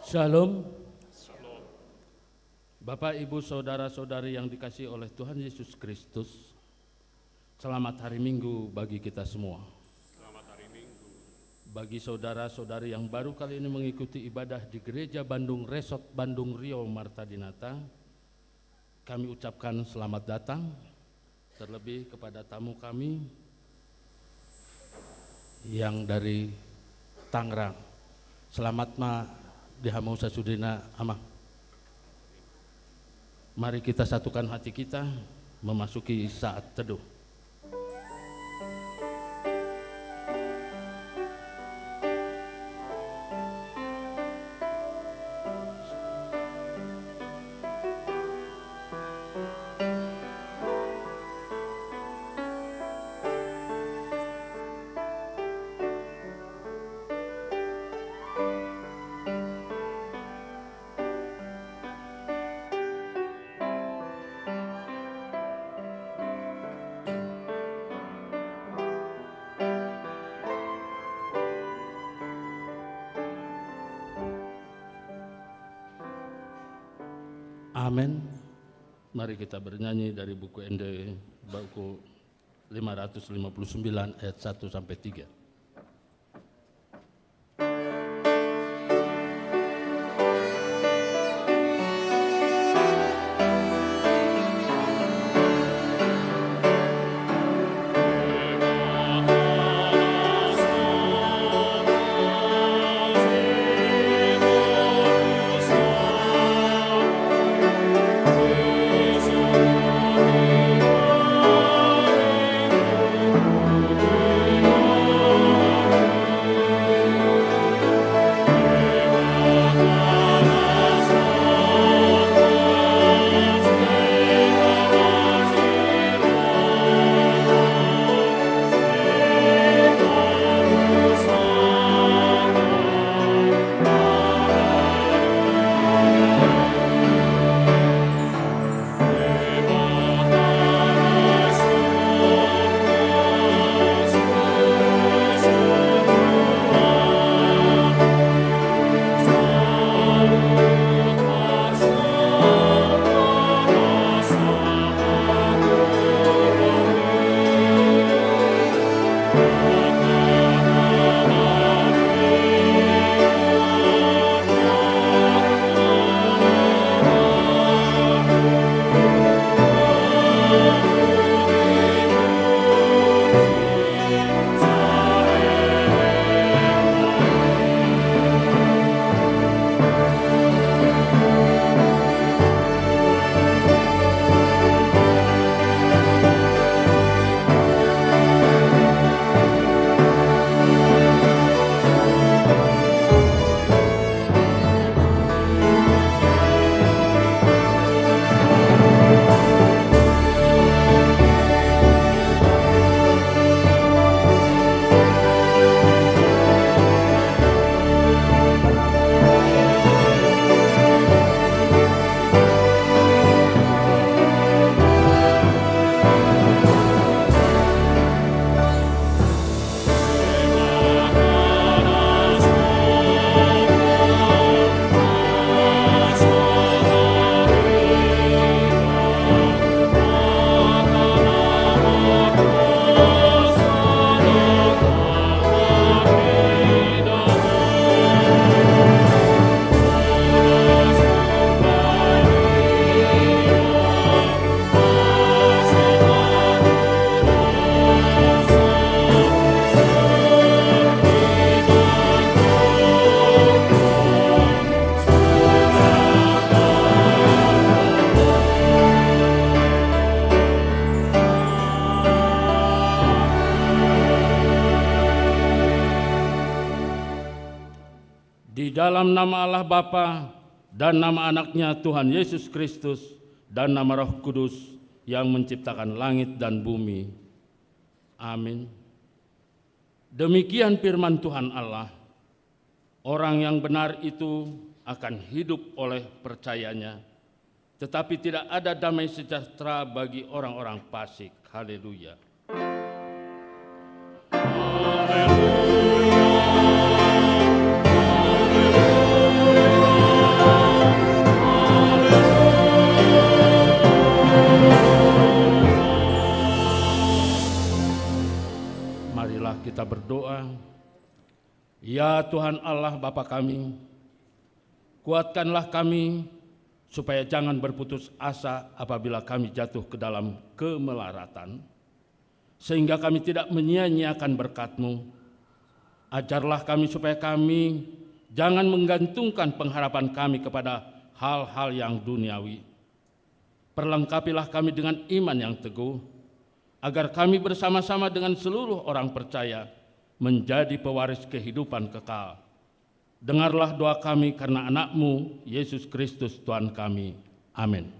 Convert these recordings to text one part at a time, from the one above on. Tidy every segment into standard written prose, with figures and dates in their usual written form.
Shalom. Bapak, Ibu, Saudara-saudari yang dikasihi oleh Tuhan Yesus Kristus, selamat hari Minggu bagi kita semua. Selamat hari Minggu. Bagi saudara-saudari yang baru kali ini mengikuti ibadah di Gereja Bandung Resort Bandung Rio Marta Dinata, kami ucapkan selamat datang, terlebih kepada tamu kami yang dari Tangerang. Selamat dihamau sasudina amah. Mari kita satukan hati kita memasuki saat teduh. Amin. Mari kita bernyanyi dari buku ND buku 559 ayat 1 sampai 3. Di dalam nama Allah Bapa dan nama anaknya Tuhan Yesus Kristus dan nama Roh Kudus yang menciptakan langit dan bumi. Amin. Demikian firman Tuhan Allah, orang yang benar itu akan hidup oleh percayanya, tetapi tidak ada damai sejahtera bagi orang-orang fasik. Haleluya. Haleluya. Ya Tuhan Allah Bapa kami, kuatkanlah kami supaya jangan berputus asa apabila kami jatuh ke dalam kemelaratan, sehingga kami tidak menyia-nyiakan berkat-Mu. Ajarlah kami supaya kami jangan menggantungkan pengharapan kami kepada hal-hal yang duniawi. Perlengkapilah kami dengan iman yang teguh, agar kami bersama-sama dengan seluruh orang percaya menjadi pewaris kehidupan kekal. Dengarlah doa kami karena anak-Mu, Yesus Kristus Tuhan kami. Amin.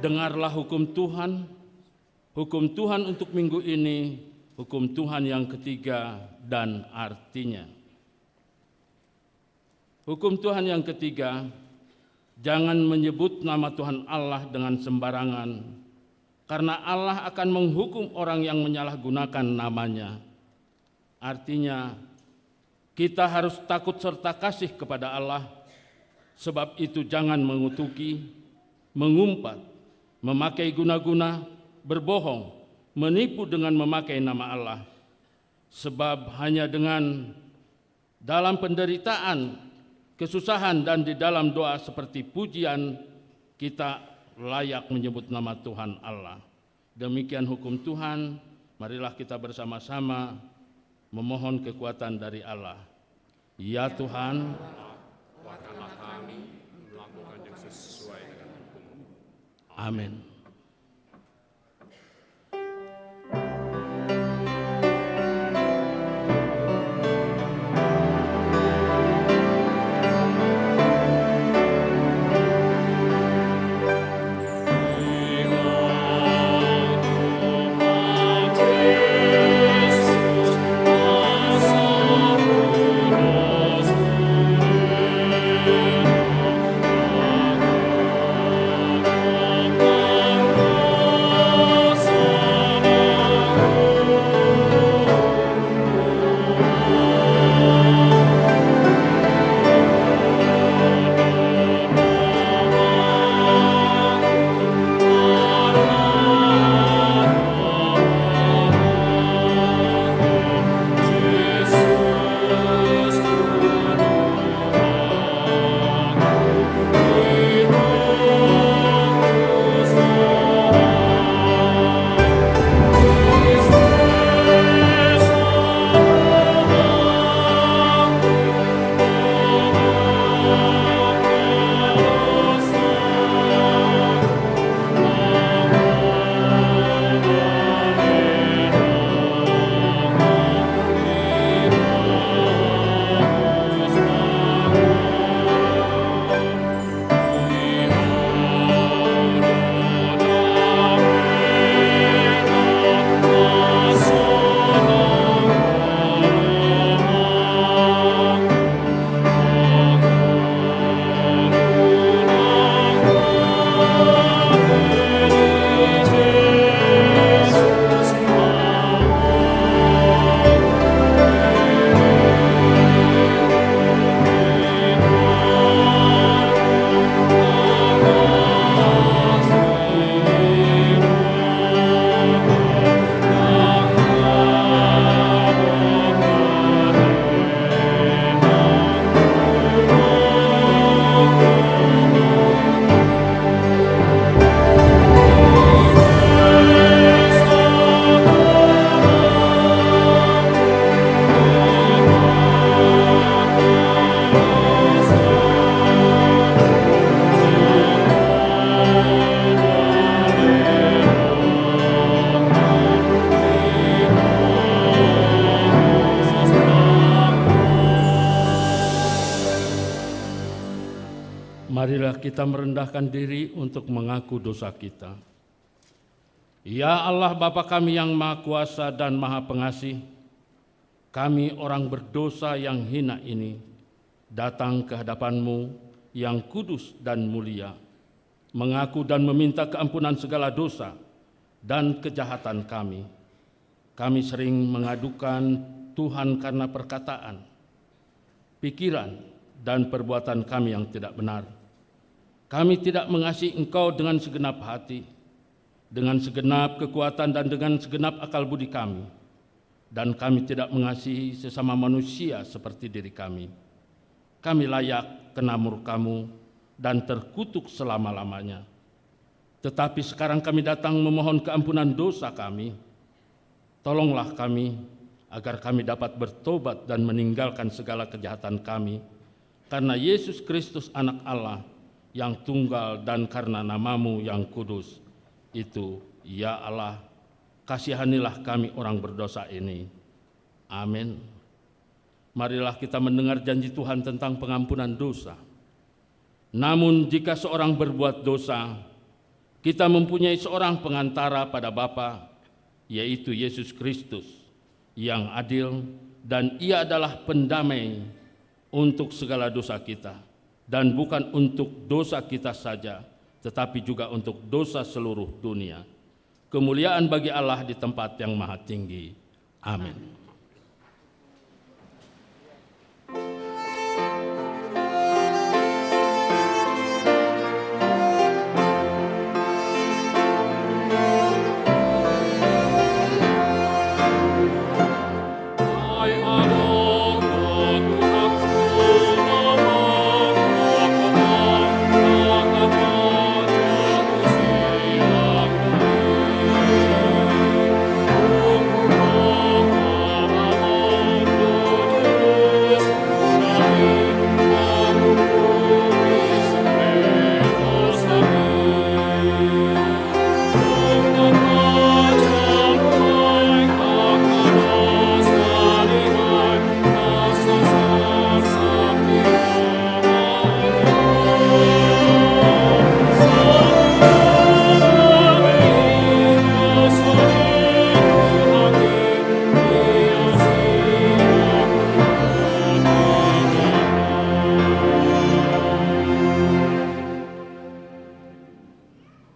Dengarlah hukum Tuhan untuk minggu ini, hukum Tuhan yang ketiga dan artinya. Hukum Tuhan yang ketiga, jangan menyebut nama Tuhan Allah dengan sembarangan, karena Allah akan menghukum orang yang menyalahgunakan namanya. Artinya, kita harus takut serta kasih kepada Allah, sebab itu jangan mengutuki, mengumpat, memakai guna-guna, berbohong, menipu dengan memakai nama Allah. Sebab hanya dengan dalam penderitaan, kesusahan, dan di dalam doa seperti pujian, kita layak menyebut nama Tuhan Allah. Demikian hukum Tuhan, marilah kita bersama-sama memohon kekuatan dari Allah. Ya Tuhan, kuatkanlah kami melakukan yang sesuai dengan hukum-Mu. amin. Amin. Marilah kita merendahkan diri untuk mengaku dosa kita. Ya Allah Bapa kami yang Maha Kuasa dan Maha Pengasih, kami orang berdosa yang hina ini datang ke hadapan-Mu yang kudus dan mulia, mengaku dan meminta keampunan segala dosa dan kejahatan kami. Kami sering mengadukan Tuhan karena perkataan, pikiran, dan perbuatan kami yang tidak benar. Kami tidak mengasihi Engkau dengan segenap hati, dengan segenap kekuatan dan dengan segenap akal budi kami. Dan kami tidak mengasihi sesama manusia seperti diri kami. Kami layak kena murka-Mu dan terkutuk selama-lamanya. Tetapi sekarang kami datang memohon keampunan dosa kami. Tolonglah kami agar kami dapat bertobat dan meninggalkan segala kejahatan kami. Karena Yesus Kristus anak Allah yang tunggal dan karena nama-Mu yang kudus, itu ya Allah, kasihanilah kami orang berdosa ini. Amin. Marilah kita mendengar janji Tuhan tentang pengampunan dosa. Namun jika seorang berbuat dosa, kita mempunyai seorang pengantara pada Bapa, yaitu Yesus Kristus, yang adil, dan Ia adalah pendamai untuk segala dosa kita, dan bukan untuk dosa kita saja, tetapi juga untuk dosa seluruh dunia. Kemuliaan bagi Allah di tempat yang maha tinggi. Amin.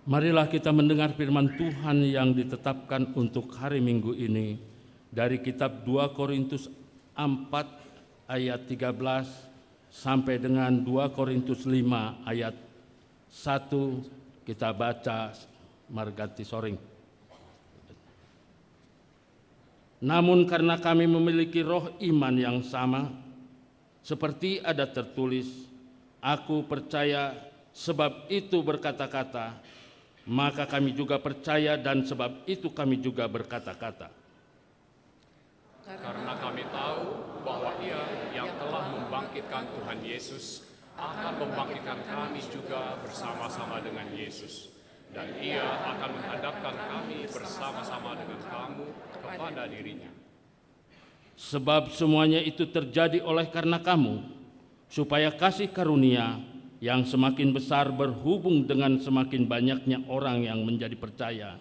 Marilah kita mendengar firman Tuhan yang ditetapkan untuk hari Minggu ini dari kitab 2 Korintus 4 ayat 13 sampai dengan 2 Korintus 5 ayat 1. Kita baca margati soring. Namun karena kami memiliki roh iman yang sama, seperti ada tertulis, aku percaya sebab itu berkata-kata, maka kami juga percaya dan sebab itu kami juga berkata-kata. Karena kami tahu bahwa Ia yang telah membangkitkan Tuhan Yesus akan membangkitkan kami juga bersama-sama dengan Yesus. Dan Ia akan menghadapkan kami bersama-sama dengan kamu kepada dirinya. Sebab semuanya itu terjadi oleh karena kamu, supaya kasih karunia yang semakin besar berhubung dengan semakin banyaknya orang yang menjadi percaya,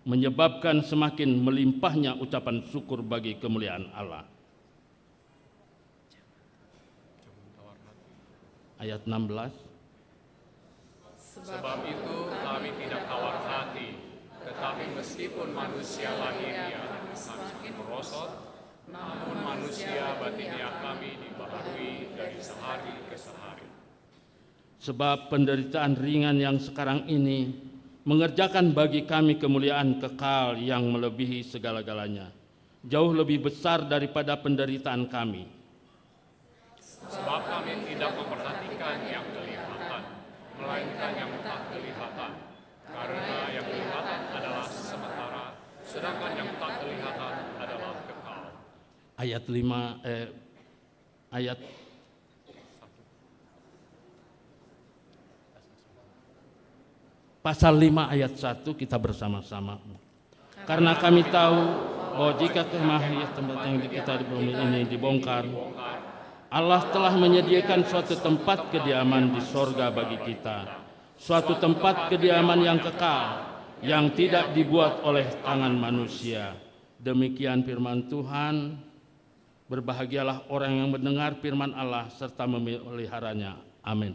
menyebabkan semakin melimpahnya ucapan syukur bagi kemuliaan Allah. Ayat 16. Sebab itu kami tidak tawar hati, tetapi meskipun manusia lahiriah kami merosot, namun manusia batiniah kami dibaharui dari sehari ke sehari. Sebab penderitaan ringan yang sekarang ini mengerjakan bagi kami kemuliaan kekal yang melebihi segala-galanya, jauh lebih besar daripada penderitaan kami. Sebab kami tidak memperhatikan yang kelihatan, melainkan yang tak kelihatan. Karena yang kelihatan adalah sementara, sedangkan yang tak kelihatan adalah kekal. Ayat Pasal 5 ayat 1 kita bersama-sama. Karena kami tahu bahwa jika kemah tempat yang kita di bumi ini dibongkar, Allah telah menyediakan suatu tempat kediaman di sorga bagi kita, suatu tempat kediaman yang kekal, yang tidak dibuat oleh tangan manusia. Demikian firman Tuhan. Berbahagialah orang yang mendengar firman Allah serta memeliharanya. Amin.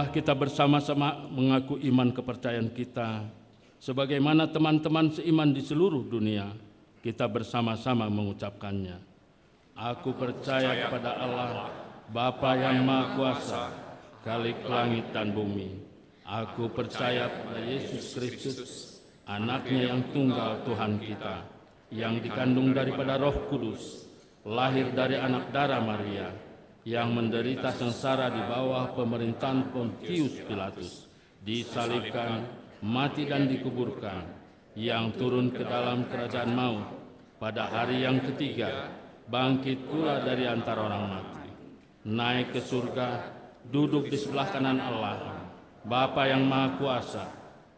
Kita bersama-sama mengaku iman kepercayaan kita. Sebagaimana teman-teman seiman di seluruh dunia, kita bersama-sama mengucapkannya. Aku percaya kepada Allah, Bapa yang Maha Kuasa, Khalik langit dan bumi. Aku percaya pada Yesus Kristus, Anaknya yang tunggal Tuhan kita, yang dikandung daripada Roh Kudus, lahir dari anak darah Maria, yang menderita sengsara di bawah pemerintahan Pontius Pilatus, disalibkan, mati dan dikuburkan, yang turun ke dalam kerajaan maut, pada hari yang ketiga, bangkit pula dari antara orang mati, naik ke surga, duduk di sebelah kanan Allah, Bapa yang Maha Kuasa,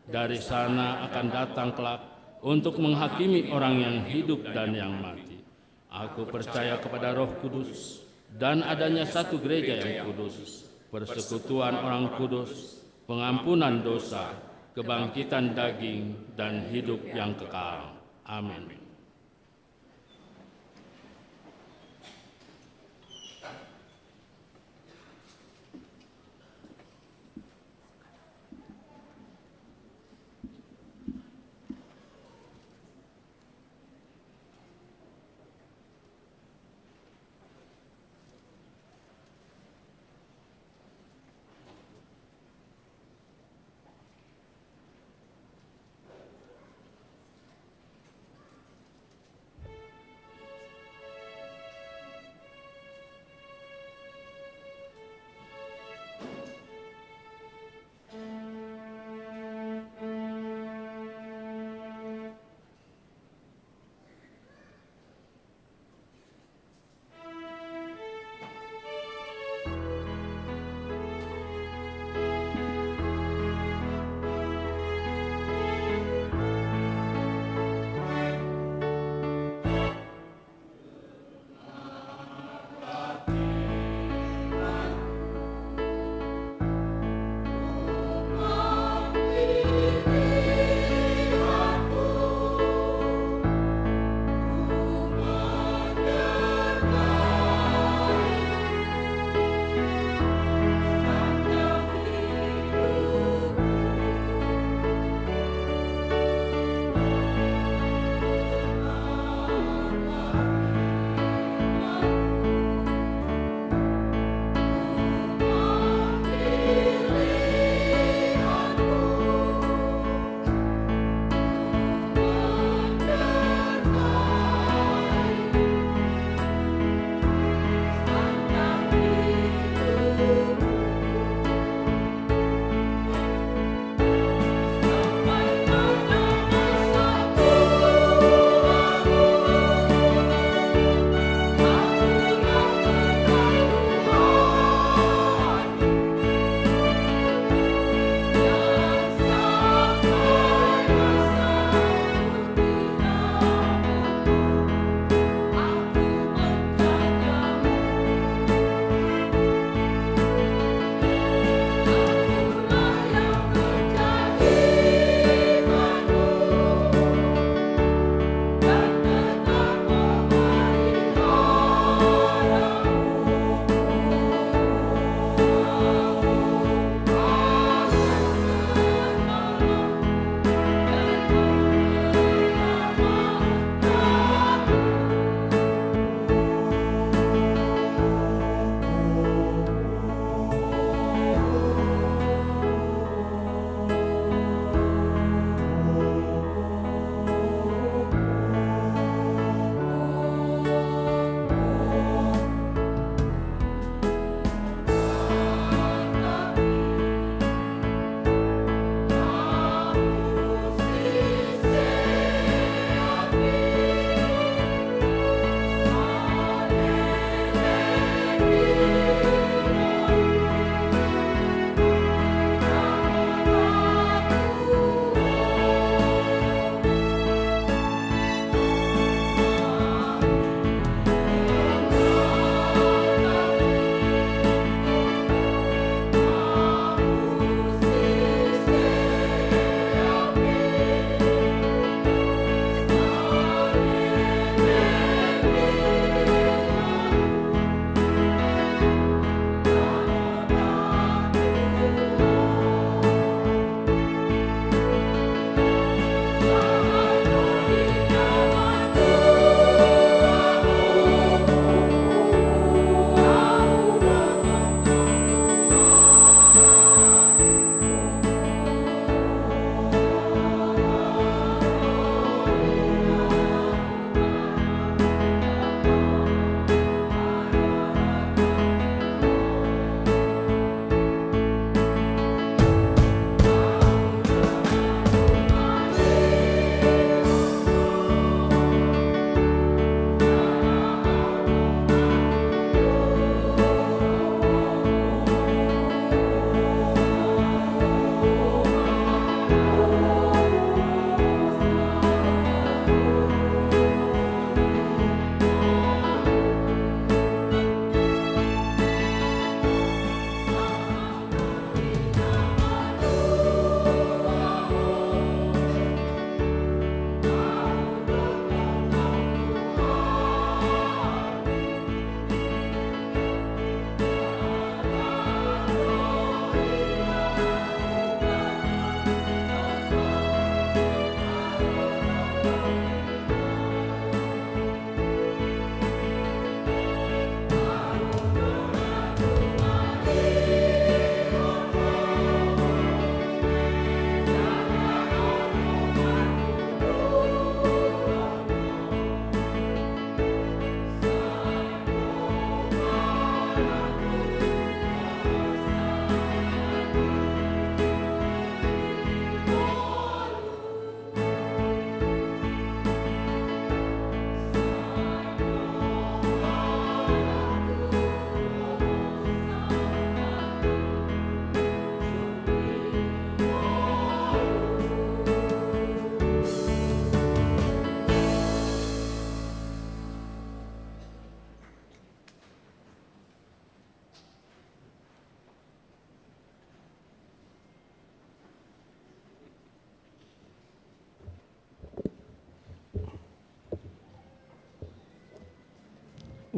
dari sana akan datang kelak untuk menghakimi orang yang hidup dan yang mati. Aku percaya kepada Roh Kudus, dan adanya satu gereja yang kudus, persekutuan orang kudus, pengampunan dosa, kebangkitan daging, dan hidup yang kekal. Amin.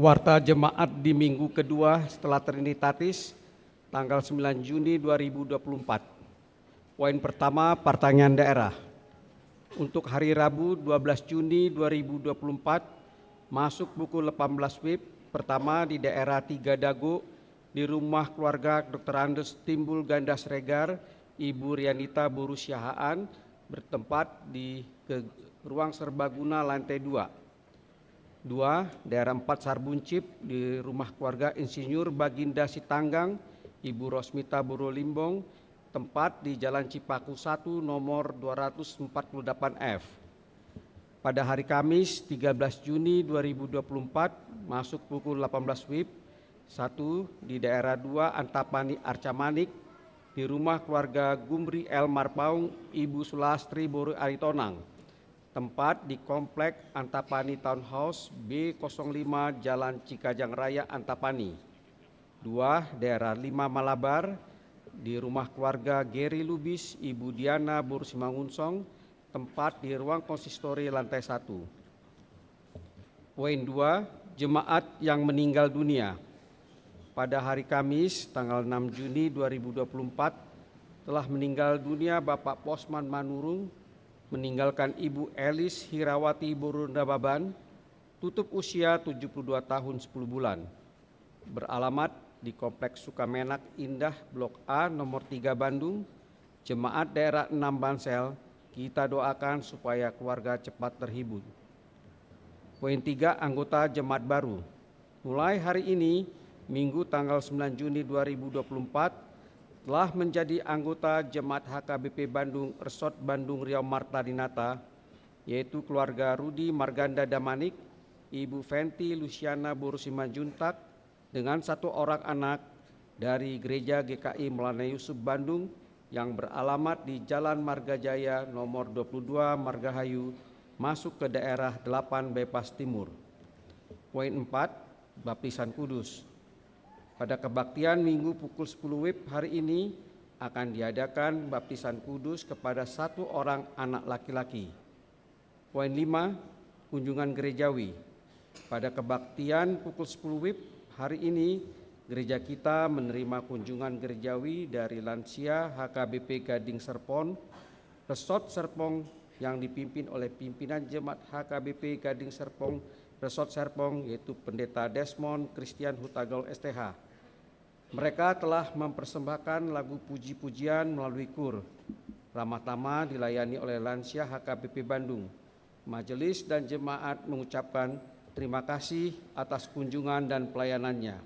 Warta Jemaat di minggu kedua setelah Trinitatis, tanggal 9 Juni 2024. Poin pertama, pertanyaan daerah. Untuk hari Rabu 12 Juni 2024, masuk pukul 18 WIB, pertama di daerah Tiga Dago, di rumah keluarga Dr. Andes Timbul Gandas Regar, Ibu Rianita Burusyahaan, bertempat di ruang serbaguna lantai 2. 2. Daerah 4 Sarbuncip di rumah keluarga Insinyur Baginda Sitanggang, Ibu Rosmita Burolimbong, tempat di Jalan Cipaku 1 nomor 248F. Pada hari Kamis 13 Juni 2024 masuk pukul 18 WIB, 1 di daerah 2 Antapani Arcamanik di rumah keluarga Gumri El Marpaung, Ibu Sulastri Boru Aritonang, tempat di Komplek Antapani Townhouse B05 Jalan Cikajang Raya Antapani. 2. Daerah 5 Malabar di rumah keluarga Geri Lubis, Ibu Diana Bursimangunsong, tempat di ruang konsistori lantai 1. Poin 2. Jemaat yang meninggal dunia. Pada hari Kamis tanggal 6 Juni 2024 telah meninggal dunia Bapak Posman Manurung, meninggalkan Ibu Elis Hirawati Burundababan, tutup usia 72 tahun 10 bulan, beralamat di Kompleks Sukamenak Indah Blok A nomor 3 Bandung. Jemaat daerah 6 Bansel, kita doakan supaya keluarga cepat terhibur. Poin 3, anggota jemaat baru. Mulai hari ini, Minggu tanggal 9 Juni 2024, telah menjadi anggota Jemaat HKBP Bandung Resort Bandung Riau Marta Dinata, yaitu keluarga Rudi Marganda Damanik, Ibu Fenti Luciana Burusimanjuntak, dengan 1 orang anak dari Gereja GKI Maulana Yusuf Bandung yang beralamat di Jalan Margajaya nomor 22 Margahayu, masuk ke daerah 8 Bypass Timur. Poin 4, baptisan kudus. Pada kebaktian Minggu pukul 10 WIB hari ini akan diadakan baptisan kudus kepada 1 orang anak laki-laki. Poin 5, kunjungan gerejawi. Pada kebaktian pukul 10 WIB hari ini, gereja kita menerima kunjungan gerejawi dari lansia HKBP Gading Serpong, Resort Serpong yang dipimpin oleh pimpinan Jemaat HKBP Gading Serpong, Resort Serpong, yaitu Pendeta Desmond Christian Hutagol STH. Mereka telah mempersembahkan lagu puji-pujian melalui kur. Ramah tamah dilayani oleh lansia HKBP Bandung. Majelis dan jemaat mengucapkan terima kasih atas kunjungan dan pelayanannya.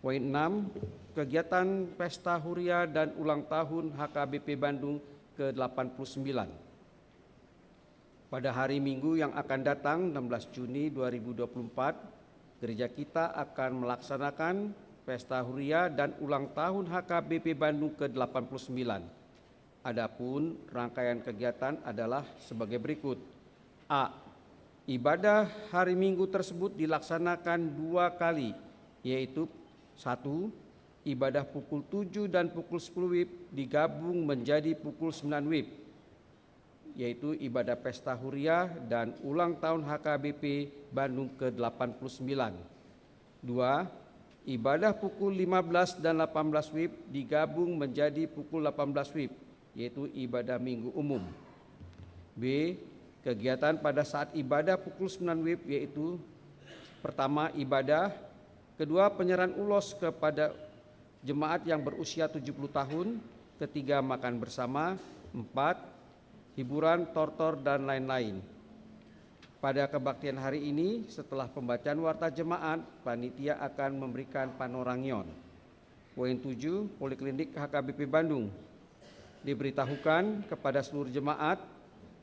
Poin 6, kegiatan Pesta Huria dan Ulang Tahun HKBP Bandung ke-89. Pada hari Minggu yang akan datang 16 Juni 2024, gereja kita akan melaksanakan Pesta Huria dan Ulang Tahun HKBP Bandung ke-89. Adapun rangkaian kegiatan adalah sebagai berikut. A. Ibadah hari Minggu tersebut dilaksanakan 2 kali, yaitu 1. Ibadah pukul 7 dan pukul 10 WIB digabung menjadi pukul 9 WIB, yaitu ibadah Pesta Huria dan Ulang Tahun HKBP Bandung ke-89. 2. Ibadah pukul 15 dan 18 WIB digabung menjadi pukul 18 WIB, yaitu ibadah Minggu Umum. B. Kegiatan pada saat ibadah pukul 9 WIB yaitu: pertama, ibadah; kedua, penyerahan ulos kepada jemaat yang berusia 70 tahun; ketiga, makan bersama; 4, hiburan, tortor, dan lain-lain. Pada kebaktian hari ini, setelah pembacaan warta jemaat, panitia akan memberikan panorangion. Poin 7, Poliklinik HKBP Bandung. Diberitahukan kepada seluruh jemaat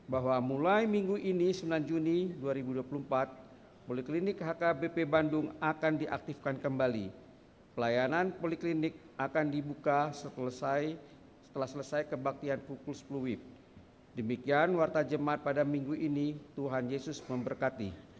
bahwa mulai minggu ini 9 Juni 2024, Poliklinik HKBP Bandung akan diaktifkan kembali. Pelayanan poliklinik akan dibuka setelah selesai kebaktian pukul 10 WIB. Demikian warta jemaat pada minggu ini. Tuhan Yesus memberkati.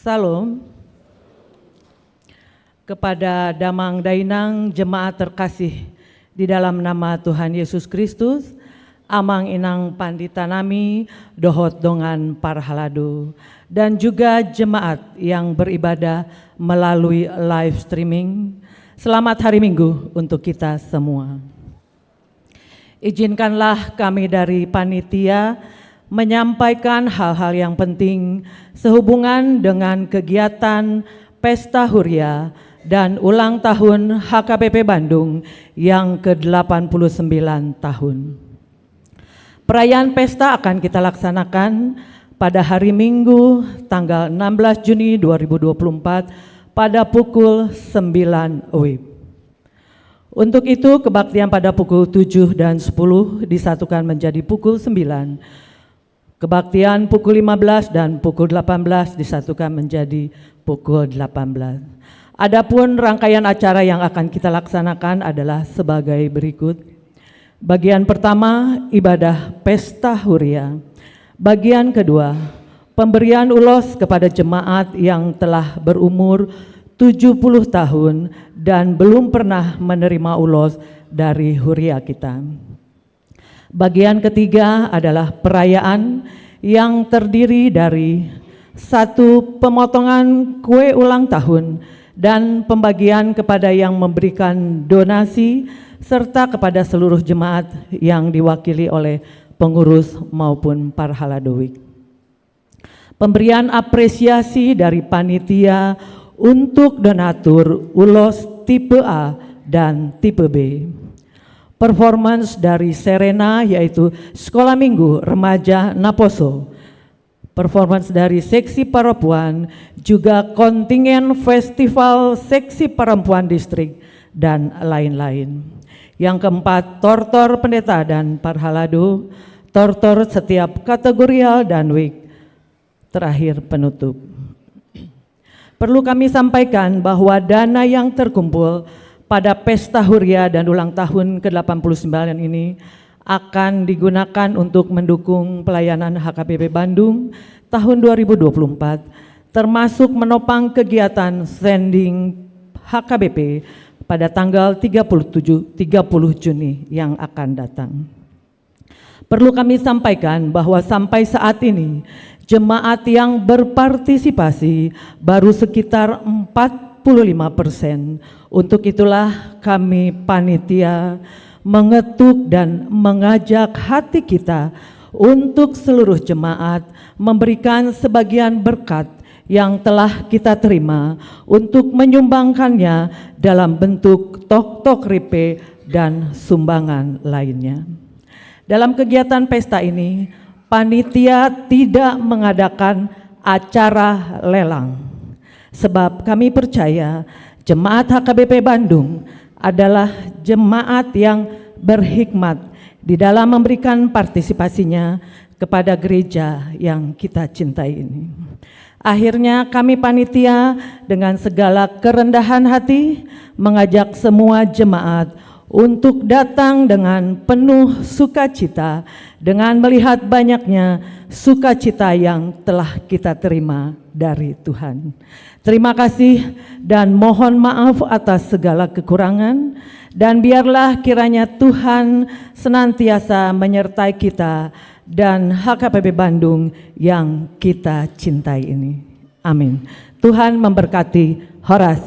Salam. Kepada Damang Dainang jemaat terkasih di dalam nama Tuhan Yesus Kristus, amang inang pandita nami dohot dongan parhaladu, dan juga jemaat yang beribadah melalui live streaming. Selamat hari Minggu untuk kita semua. Izinkanlah kami dari panitia menyampaikan hal-hal yang penting sehubungan dengan kegiatan Pesta Huria dan ulang tahun HKBP Bandung yang ke-89 tahun. Perayaan pesta akan kita laksanakan pada hari Minggu tanggal 16 Juni 2024 pada pukul 9 WIB. Untuk itu kebaktian pada pukul 7 dan 10 disatukan menjadi pukul 9. Kebaktian pukul 15 dan pukul 18 disatukan menjadi pukul 18. Adapun rangkaian acara yang akan kita laksanakan adalah sebagai berikut. Bagian pertama, ibadah Pesta Huria. Bagian kedua, pemberian ulos kepada jemaat yang telah berumur 70 tahun dan belum pernah menerima ulos dari Huria kita. Bagian ketiga adalah perayaan yang terdiri dari satu, pemotongan kue ulang tahun dan pembagian kepada yang memberikan donasi serta kepada seluruh jemaat yang diwakili oleh pengurus maupun parhaladoik. Pemberian apresiasi dari panitia untuk donatur ulos tipe A dan tipe B. Performance dari Serena yaitu Sekolah Minggu Remaja Naposo. Performance dari seksi perempuan, juga kontingen festival seksi perempuan distrik, dan lain-lain. Yang keempat, tortor pendeta dan parhalado, tortor setiap kategorial dan week. Terakhir, penutup. Perlu kami sampaikan bahwa dana yang terkumpul pada Pesta Huria dan ulang tahun ke-89 ini akan digunakan untuk mendukung pelayanan HKBP Bandung tahun 2024, termasuk menopang kegiatan standing HKBP pada tanggal 30 Juni yang akan datang. Perlu kami sampaikan bahwa sampai saat ini jemaat yang berpartisipasi baru sekitar 45%. Untuk itulah kami panitia mengetuk dan mengajak hati kita untuk seluruh jemaat memberikan sebagian berkat yang telah kita terima untuk menyumbangkannya dalam bentuk tok-tok ripe dan sumbangan lainnya. Dalam kegiatan pesta ini, panitia tidak mengadakan acara lelang, sebab kami percaya jemaat HKBP Bandung adalah jemaat yang berhikmat di dalam memberikan partisipasinya kepada gereja yang kita cintai ini. Akhirnya kami panitia dengan segala kerendahan hati mengajak semua jemaat untuk datang dengan penuh sukacita dengan melihat banyaknya sukacita yang telah kita terima dari Tuhan. Terima kasih dan mohon maaf atas segala kekurangan, dan biarlah kiranya Tuhan senantiasa menyertai kita dan HKBP Bandung yang kita cintai ini. Amin. Tuhan memberkati. Horas.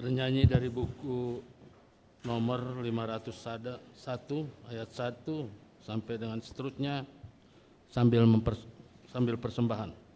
Bernyanyi dari buku nomor 501 ayat 1 sampai dengan seterusnya sambil persembahan.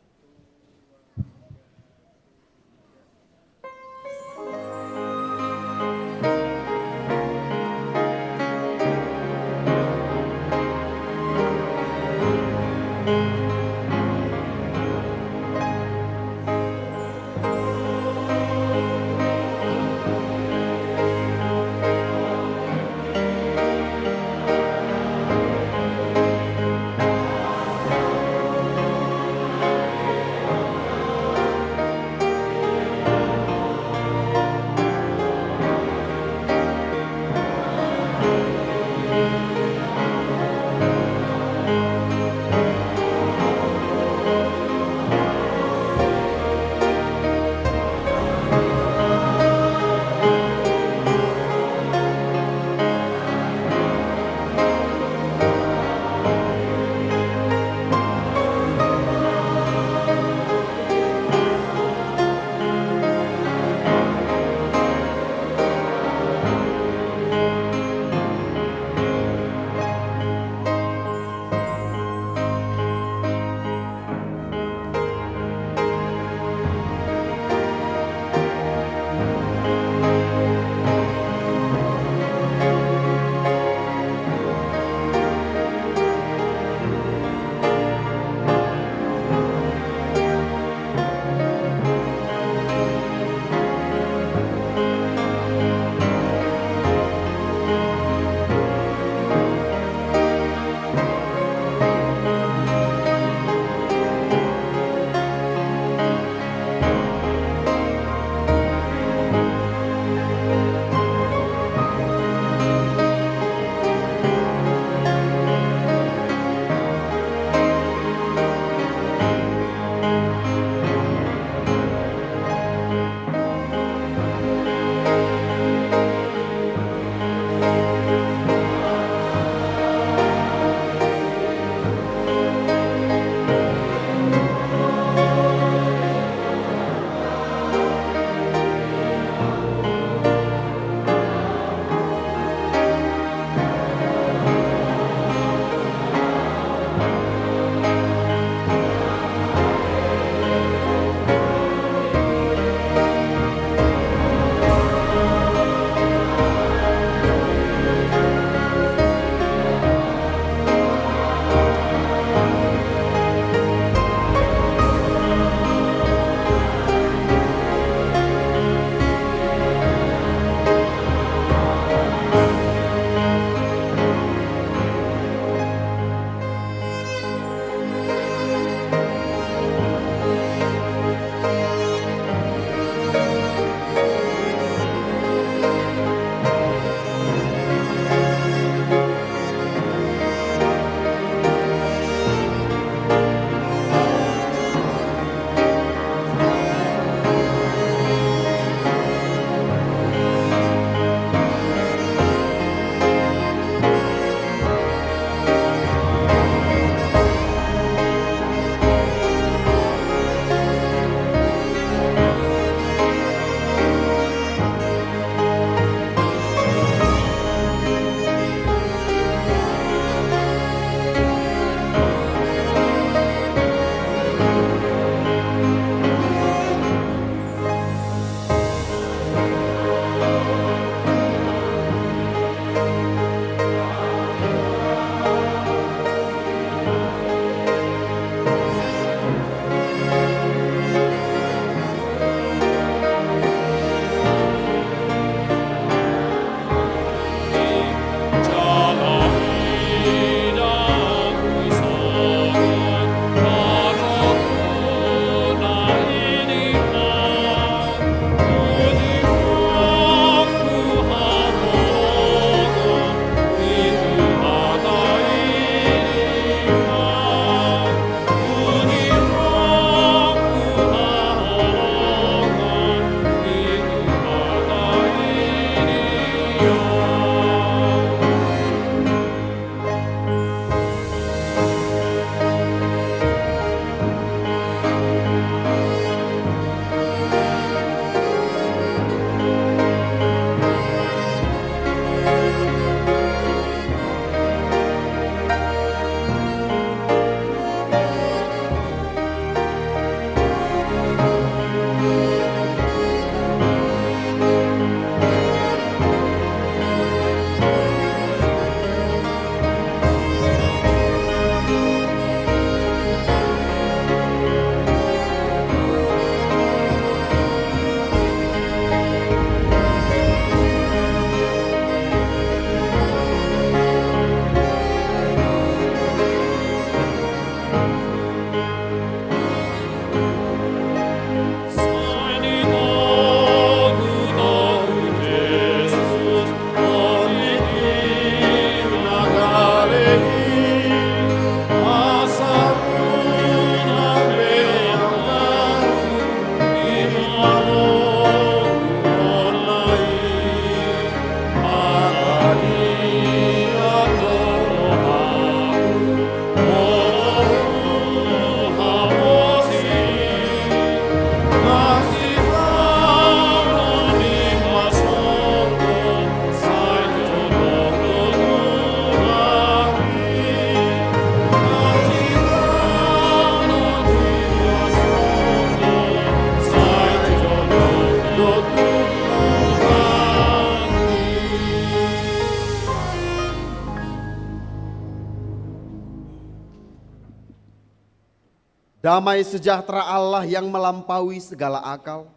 Damai sejahtera Allah yang melampaui segala akal,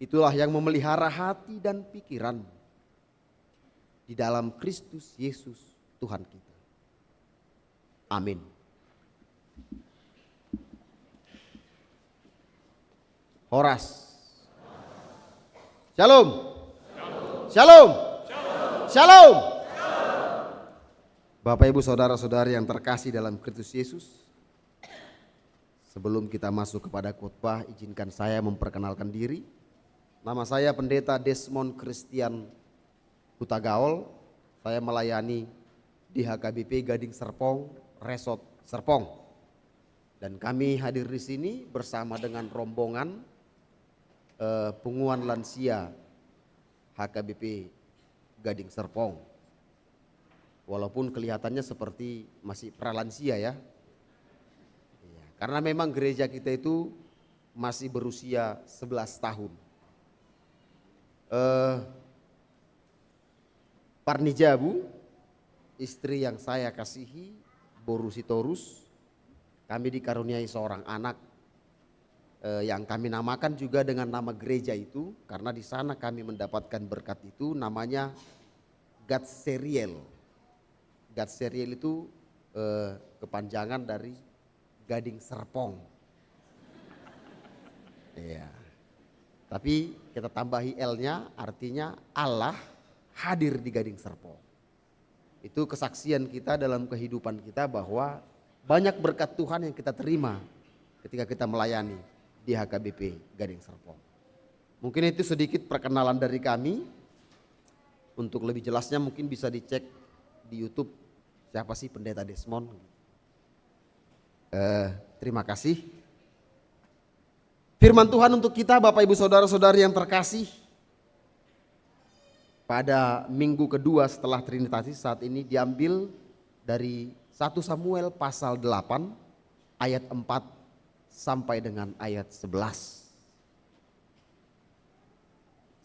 itulah yang memelihara hati dan pikiran di dalam Kristus Yesus Tuhan kita. Amin. Horas. Shalom. Shalom. Shalom. Bapak Ibu saudara-saudari yang terkasih dalam Kristus Yesus, sebelum kita masuk kepada khotbah, izinkan saya memperkenalkan diri. Nama saya Pendeta Desmond Christian Hutagaol. Saya melayani di HKBP Gading Serpong, Resort Serpong. Dan kami hadir di sini bersama dengan rombongan Punguan Lansia HKBP Gading Serpong. Walaupun kelihatannya seperti masih pralansia ya. Karena memang gereja kita itu masih berusia 11 tahun. Parnijabu, istri yang saya kasihi, Borusitorus, kami dikaruniai seorang anak yang kami namakan juga dengan nama gereja itu, karena di sana kami mendapatkan berkat itu, namanya Gadseriel. Gadseriel itu kepanjangan dari Gading Serpong. Iya. Tapi kita tambahi L-nya, artinya Allah hadir di Gading Serpong. Itu kesaksian kita dalam kehidupan kita bahwa banyak berkat Tuhan yang kita terima ketika kita melayani di HKBP Gading Serpong. Mungkin itu sedikit perkenalan dari kami. Untuk lebih jelasnya mungkin bisa dicek di YouTube siapa sih Pendeta Desmond. Terima kasih. Firman Tuhan untuk kita Bapak Ibu saudara-saudari yang terkasih, pada minggu kedua setelah Trinitatis saat ini diambil dari 1 Samuel pasal 8 ayat 4 sampai dengan ayat 11.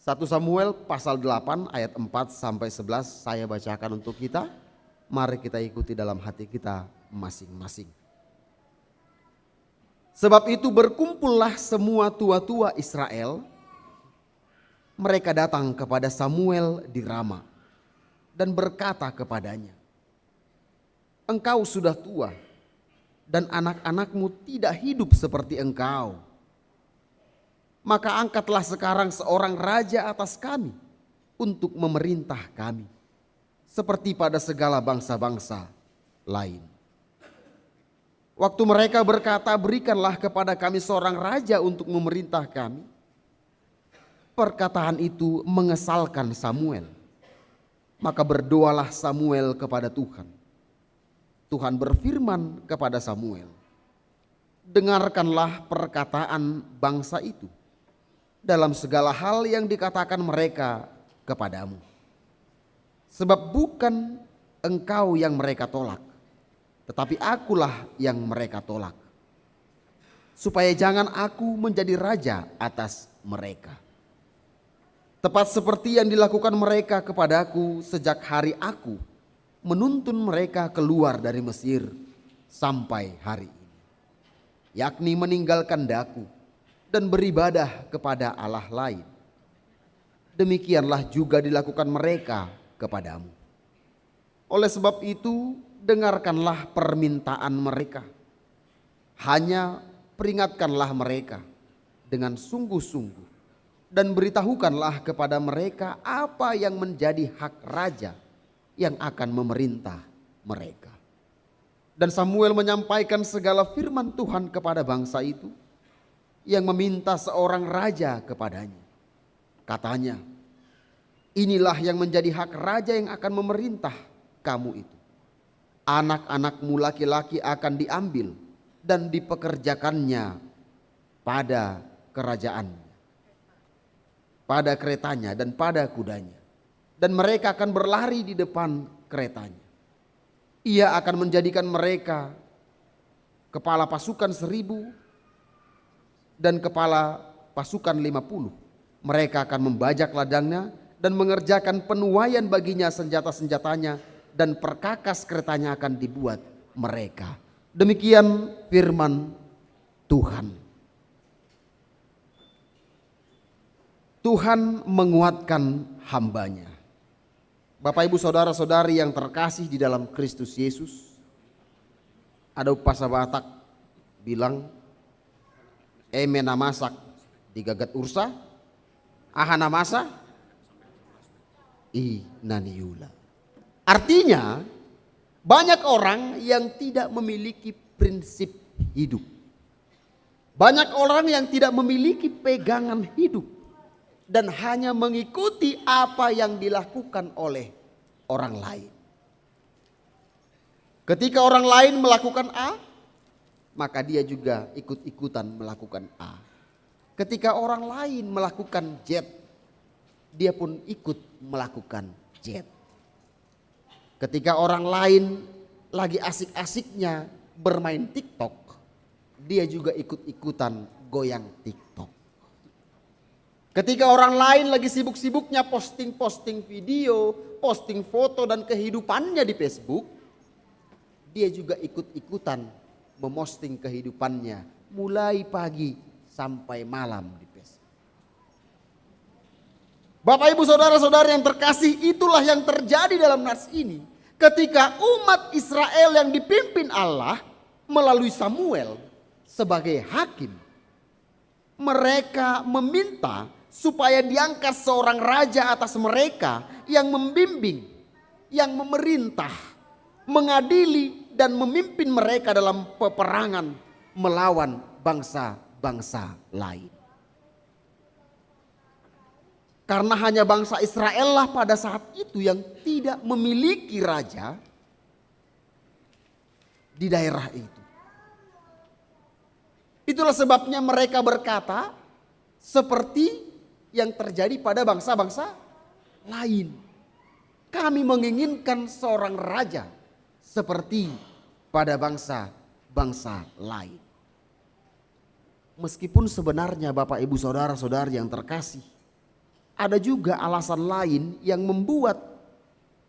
1 Samuel pasal 8 ayat 4 sampai 11 saya bacakan untuk kita. Mari kita ikuti dalam hati kita masing-masing. Sebab itu berkumpullah semua tua-tua Israel. Mereka datang kepada Samuel di Rama dan berkata kepadanya, engkau sudah tua dan anak-anakmu tidak hidup seperti engkau. Maka angkatlah sekarang seorang raja atas kami untuk memerintah kami, seperti pada segala bangsa-bangsa lain. Waktu mereka berkata, berikanlah kepada kami seorang raja untuk memerintah kami, perkataan itu mengesalkan Samuel. Maka berdoalah Samuel kepada Tuhan. Tuhan berfirman kepada Samuel, dengarkanlah perkataan bangsa itu dalam segala hal yang dikatakan mereka kepadamu. Sebab bukan engkau yang mereka tolak, tetapi akulah yang mereka tolak, supaya jangan aku menjadi raja atas mereka. Tepat seperti yang dilakukan mereka kepadaku sejak hari aku menuntun mereka keluar dari Mesir sampai hari ini, yakni meninggalkan daku dan beribadah kepada Allah lain. Demikianlah juga dilakukan mereka kepadamu. Oleh sebab itu dengarkanlah permintaan mereka, hanya peringatkanlah mereka dengan sungguh-sungguh dan beritahukanlah kepada mereka apa yang menjadi hak raja yang akan memerintah mereka. Dan Samuel menyampaikan segala firman Tuhan kepada bangsa itu yang meminta seorang raja kepadanya. Katanya, inilah yang menjadi hak raja yang akan memerintah kamu itu. Anak-anakmu laki-laki akan diambil dan dipekerjakannya pada kerajaan, pada keretanya dan pada kudanya. Dan mereka akan berlari di depan keretanya. Ia akan menjadikan mereka kepala pasukan 1.000 dan kepala pasukan 50. Mereka akan membajak ladangnya dan mengerjakan penuaian baginya senjata-senjatanya, dan perkakas keretanya akan dibuat mereka Demikian firman Tuhan. Tuhan menguatkan hambanya. Bapak ibu saudara-saudari yang terkasih di dalam Kristus Yesus, ada upasa Batak bilang, emena masak digagat ursa, ahana masa i naniula. Artinya banyak orang yang tidak memiliki prinsip hidup. Banyak orang yang tidak memiliki pegangan hidup dan hanya mengikuti apa yang dilakukan oleh orang lain. Ketika orang lain melakukan A, maka dia juga ikut-ikutan melakukan A. Ketika orang lain melakukan Z, dia pun ikut melakukan Z. Ketika orang lain lagi asik-asiknya bermain TikTok, dia juga ikut-ikutan goyang TikTok. Ketika orang lain lagi sibuk-sibuknya posting-posting video, posting foto dan kehidupannya di Facebook, dia juga ikut-ikutan memosting kehidupannya mulai pagi sampai malam di Facebook. Bapak ibu saudara-saudara yang terkasih, itulah yang terjadi dalam nas ini. Ketika umat Israel yang dipimpin Allah melalui Samuel sebagai hakim, mereka meminta supaya diangkat seorang raja atas mereka yang membimbing, yang memerintah, mengadili dan memimpin mereka dalam peperangan melawan bangsa-bangsa lain. Karena hanya bangsa Israel lah pada saat itu yang tidak memiliki raja di daerah itu. Itulah sebabnya mereka berkata seperti yang terjadi pada bangsa-bangsa lain. Kami menginginkan seorang raja seperti pada bangsa-bangsa lain. Meskipun sebenarnya Bapak Ibu Saudara-saudari yang terkasih, ada juga alasan lain yang membuat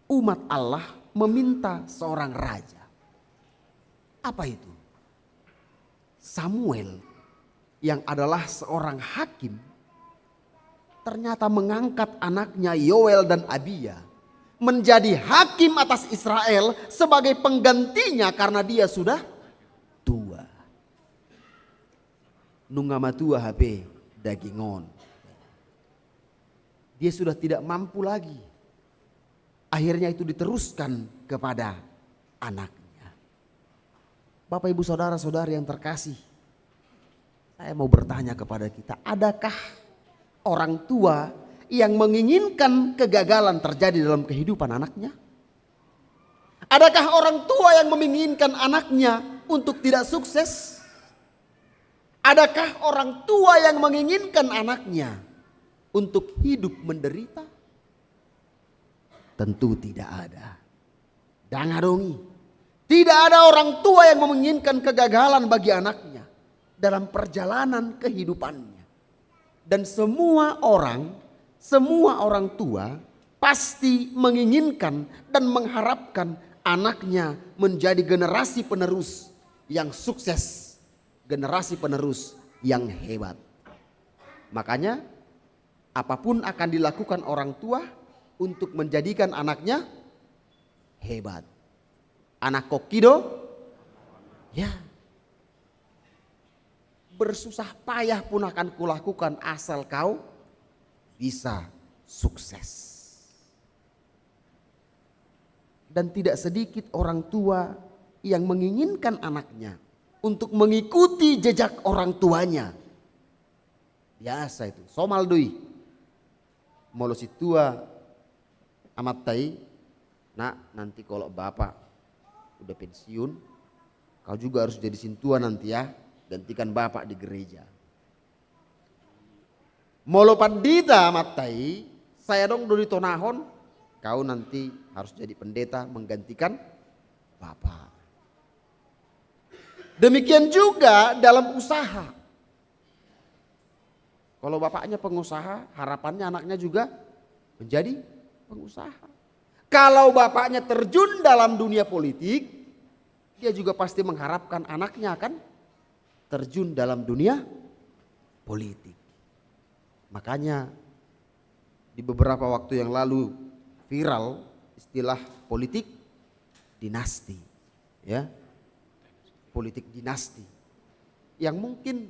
umat Allah meminta seorang raja. Apa itu? Samuel yang adalah seorang hakim ternyata mengangkat anaknya Yoel dan Abia menjadi hakim atas Israel sebagai penggantinya karena dia sudah tua. Nungama tua HP dagingon. Dia sudah tidak mampu lagi. Akhirnya itu diteruskan kepada anaknya. Bapak ibu saudara-saudari yang terkasih, saya mau bertanya kepada kita, adakah orang tua yang menginginkan kegagalan terjadi dalam kehidupan anaknya? Adakah orang tua yang menginginkan anaknya untuk tidak sukses? Adakah orang tua yang menginginkan anaknya untuk hidup menderita? Tentu tidak ada. Dangadongi. Tidak ada orang tua yang menginginkan kegagalan bagi anaknya dalam perjalanan kehidupannya. Dan semua orang tua pasti menginginkan dan mengharapkan anaknya menjadi generasi penerus yang sukses, generasi penerus yang hebat. Makanya apapun akan dilakukan orang tua untuk menjadikan anaknya hebat. Anak kokido, ya, bersusah payah pun akan kulakukan asal kau bisa sukses. Dan tidak sedikit orang tua yang menginginkan anaknya untuk mengikuti jejak orang tuanya. Biasa itu, somal dui. Molo si tua amat tai, nak nanti kalau bapak udah pensiun, kau juga harus jadi sintua nanti ya. Gantikan bapak di gereja. Molo pandita matai, saya dong dulu tonahon, kau nanti harus jadi pendeta menggantikan bapak. Demikian juga dalam usaha. Kalau bapaknya pengusaha, harapannya anaknya juga menjadi pengusaha. Kalau bapaknya terjun dalam dunia politik, dia juga pasti mengharapkan anaknya akan terjun dalam dunia politik. Makanya di beberapa waktu yang lalu viral istilah politik dinasti, ya, politik dinasti, yang mungkin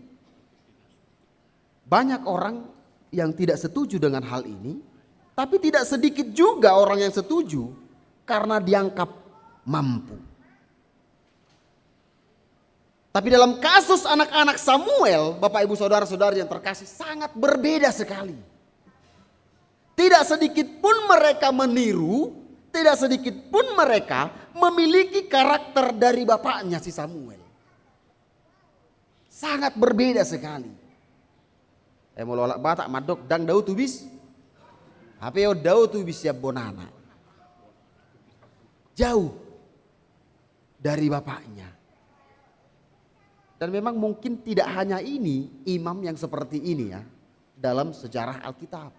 banyak orang yang tidak setuju dengan hal ini, tapi tidak sedikit juga orang yang setuju karena dianggap mampu. Tapi dalam kasus anak-anak Samuel, Bapak Ibu Saudara-saudara yang terkasih, sangat berbeda sekali. Tidak sedikit pun mereka meniru, tidak sedikit pun mereka memiliki karakter dari bapaknya si Samuel. Sangat berbeda sekali. Mau lolak batak madok dang dau tubis. Hapeo dau tubis ya bonana. Jauh dari bapaknya. Dan memang mungkin tidak hanya ini imam yang seperti ini ya dalam sejarah Alkitab.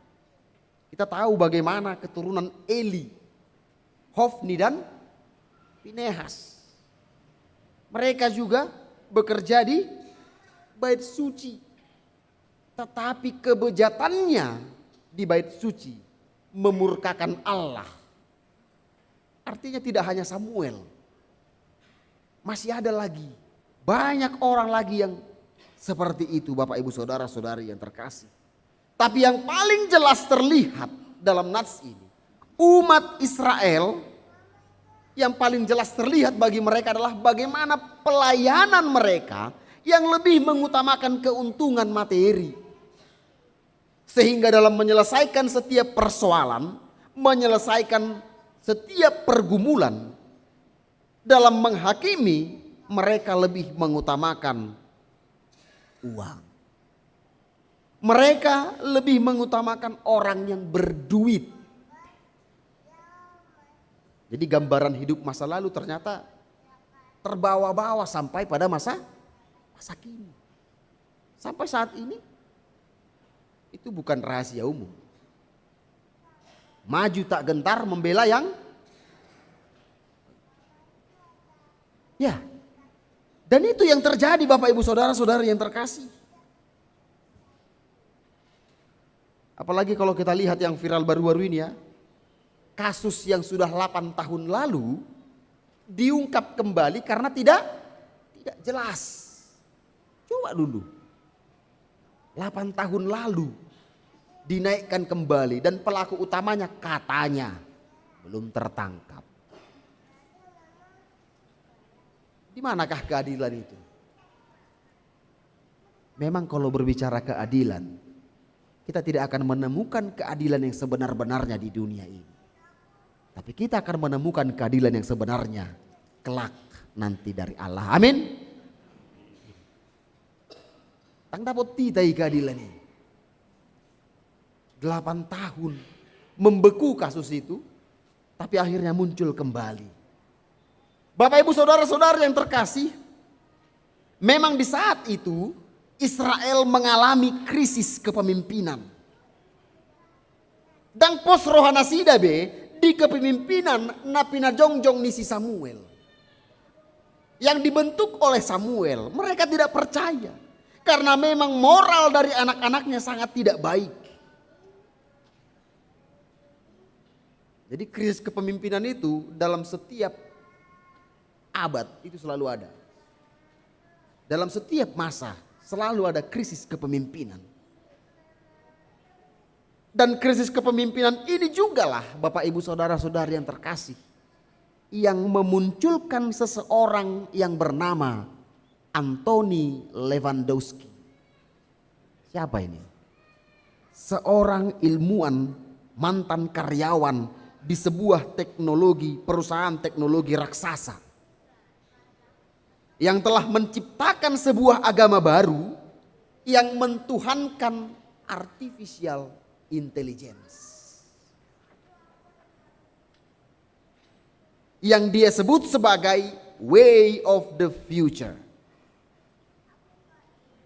Kita tahu bagaimana keturunan Eli, Hofni dan Pinehas. Mereka juga bekerja di bait suci. Tetapi kebejatannya di bait suci memurkakan Allah. Artinya tidak hanya Samuel. Masih ada lagi. Banyak orang lagi yang seperti itu, Bapak Ibu Saudara-saudari yang terkasih. Tapi yang paling jelas terlihat dalam nats ini, umat Israel yang paling jelas terlihat bagi mereka adalah bagaimana pelayanan mereka yang lebih mengutamakan keuntungan materi. Sehingga dalam menyelesaikan setiap persoalan, menyelesaikan setiap pergumulan, dalam menghakimi mereka lebih mengutamakan uang. Mereka lebih mengutamakan orang yang berduit. Jadi gambaran hidup masa lalu ternyata terbawa-bawa sampai pada masa kini. Sampai saat ini itu bukan rahasia umum. Maju tak gentar membela yang ya. Dan itu yang terjadi Bapak Ibu Saudara-saudara yang terkasih. Apalagi kalau kita lihat yang viral baru-baru ini ya. Kasus yang sudah 8 tahun lalu diungkap kembali karena tidak jelas. Coba dulu. 8 tahun lalu dinaikkan kembali dan pelaku utamanya katanya belum tertangkap. Di manakah keadilan itu? Memang kalau berbicara keadilan, kita tidak akan menemukan keadilan yang sebenar-benarnya di dunia ini. Tapi kita akan menemukan keadilan yang sebenarnya kelak nanti dari Allah. Amin. Tang dapat titai keadilan ini. 8 tahun membeku kasus itu, tapi akhirnya muncul kembali. Bapak Ibu Saudara-saudara yang terkasih, memang di saat itu Israel mengalami krisis kepemimpinan. Dan pos rohana sidabe di kepemimpinan Napina Jongjong Nisi Samuel. Yang dibentuk oleh Samuel, mereka tidak percaya. Karena memang moral dari anak-anaknya sangat tidak baik. Jadi krisis kepemimpinan itu dalam setiap abad itu selalu ada. Dalam setiap masa selalu ada krisis kepemimpinan. Dan krisis kepemimpinan ini jugalah Bapak Ibu Saudara-saudari yang terkasih, yang memunculkan seseorang yang bernama Anthony Lewandowski. Siapa ini? Seorang ilmuwan, mantan karyawan di sebuah perusahaan teknologi raksasa, yang telah menciptakan sebuah agama baru yang mentuhankan artificial intelligence. Yang dia sebut sebagai way of the future.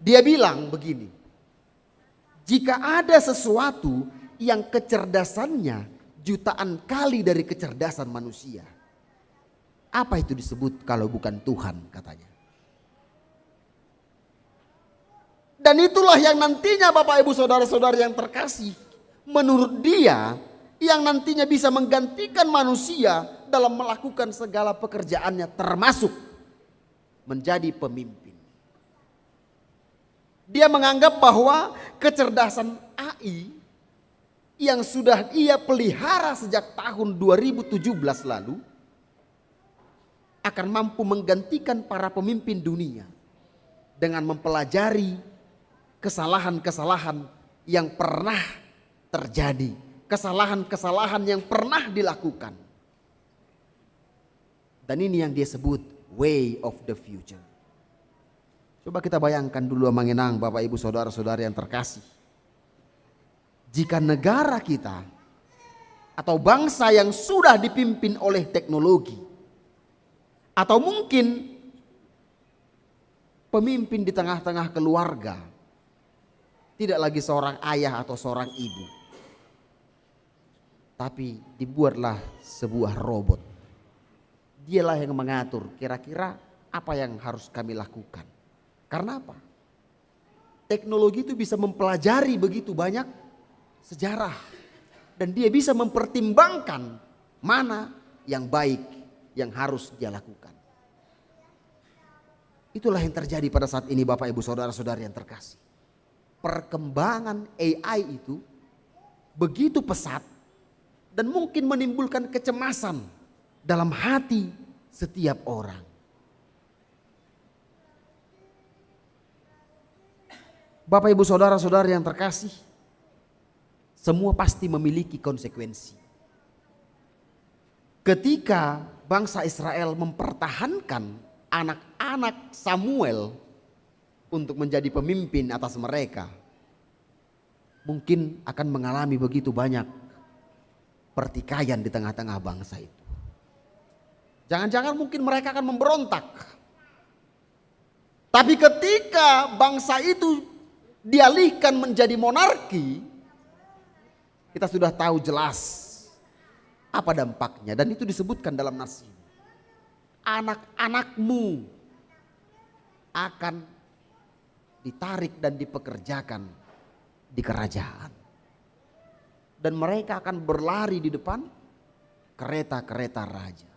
Dia bilang begini, jika ada sesuatu yang kecerdasannya jutaan kali dari kecerdasan manusia, Apa itu disebut kalau bukan Tuhan, katanya. Dan itulah yang nantinya Bapak Ibu Saudara-saudara yang terkasih, menurut dia yang nantinya bisa menggantikan manusia dalam melakukan segala pekerjaannya, termasuk menjadi pemimpin. Dia menganggap bahwa kecerdasan AI yang sudah ia pelihara sejak tahun 2017 lalu akan mampu menggantikan para pemimpin dunia dengan mempelajari kesalahan-kesalahan yang pernah terjadi, kesalahan-kesalahan yang pernah dilakukan. Dan ini yang dia sebut way of the future. Coba kita bayangkan dulu mengenang Bapak Ibu Saudara-saudara yang terkasih. Jika negara kita atau bangsa yang sudah dipimpin oleh teknologi, atau mungkin pemimpin di tengah-tengah keluarga tidak lagi seorang ayah atau seorang ibu, tapi dibuatlah sebuah robot. Dialah yang mengatur kira-kira apa yang harus kami lakukan. Karena apa? Teknologi itu bisa mempelajari begitu banyak sejarah, dan dia bisa mempertimbangkan mana yang baik yang harus dia lakukan. Itulah yang terjadi pada saat ini Bapak Ibu Saudara-saudara yang terkasih. Perkembangan AI itu begitu pesat dan mungkin menimbulkan kecemasan dalam hati setiap orang. Bapak Ibu Saudara-saudara yang terkasih, semua pasti memiliki konsekuensi. Ketika bangsa Israel mempertahankan anak-anak Samuel untuk menjadi pemimpin atas mereka, mungkin akan mengalami begitu banyak pertikaian di tengah-tengah bangsa itu. Jangan-jangan mungkin mereka akan memberontak. Tapi ketika bangsa itu dialihkan menjadi monarki, kita sudah tahu jelas apa dampaknya, dan itu disebutkan dalam nas ini. Anak-anakmu akan ditarik dan dipekerjakan di kerajaan, dan mereka akan berlari di depan kereta-kereta raja.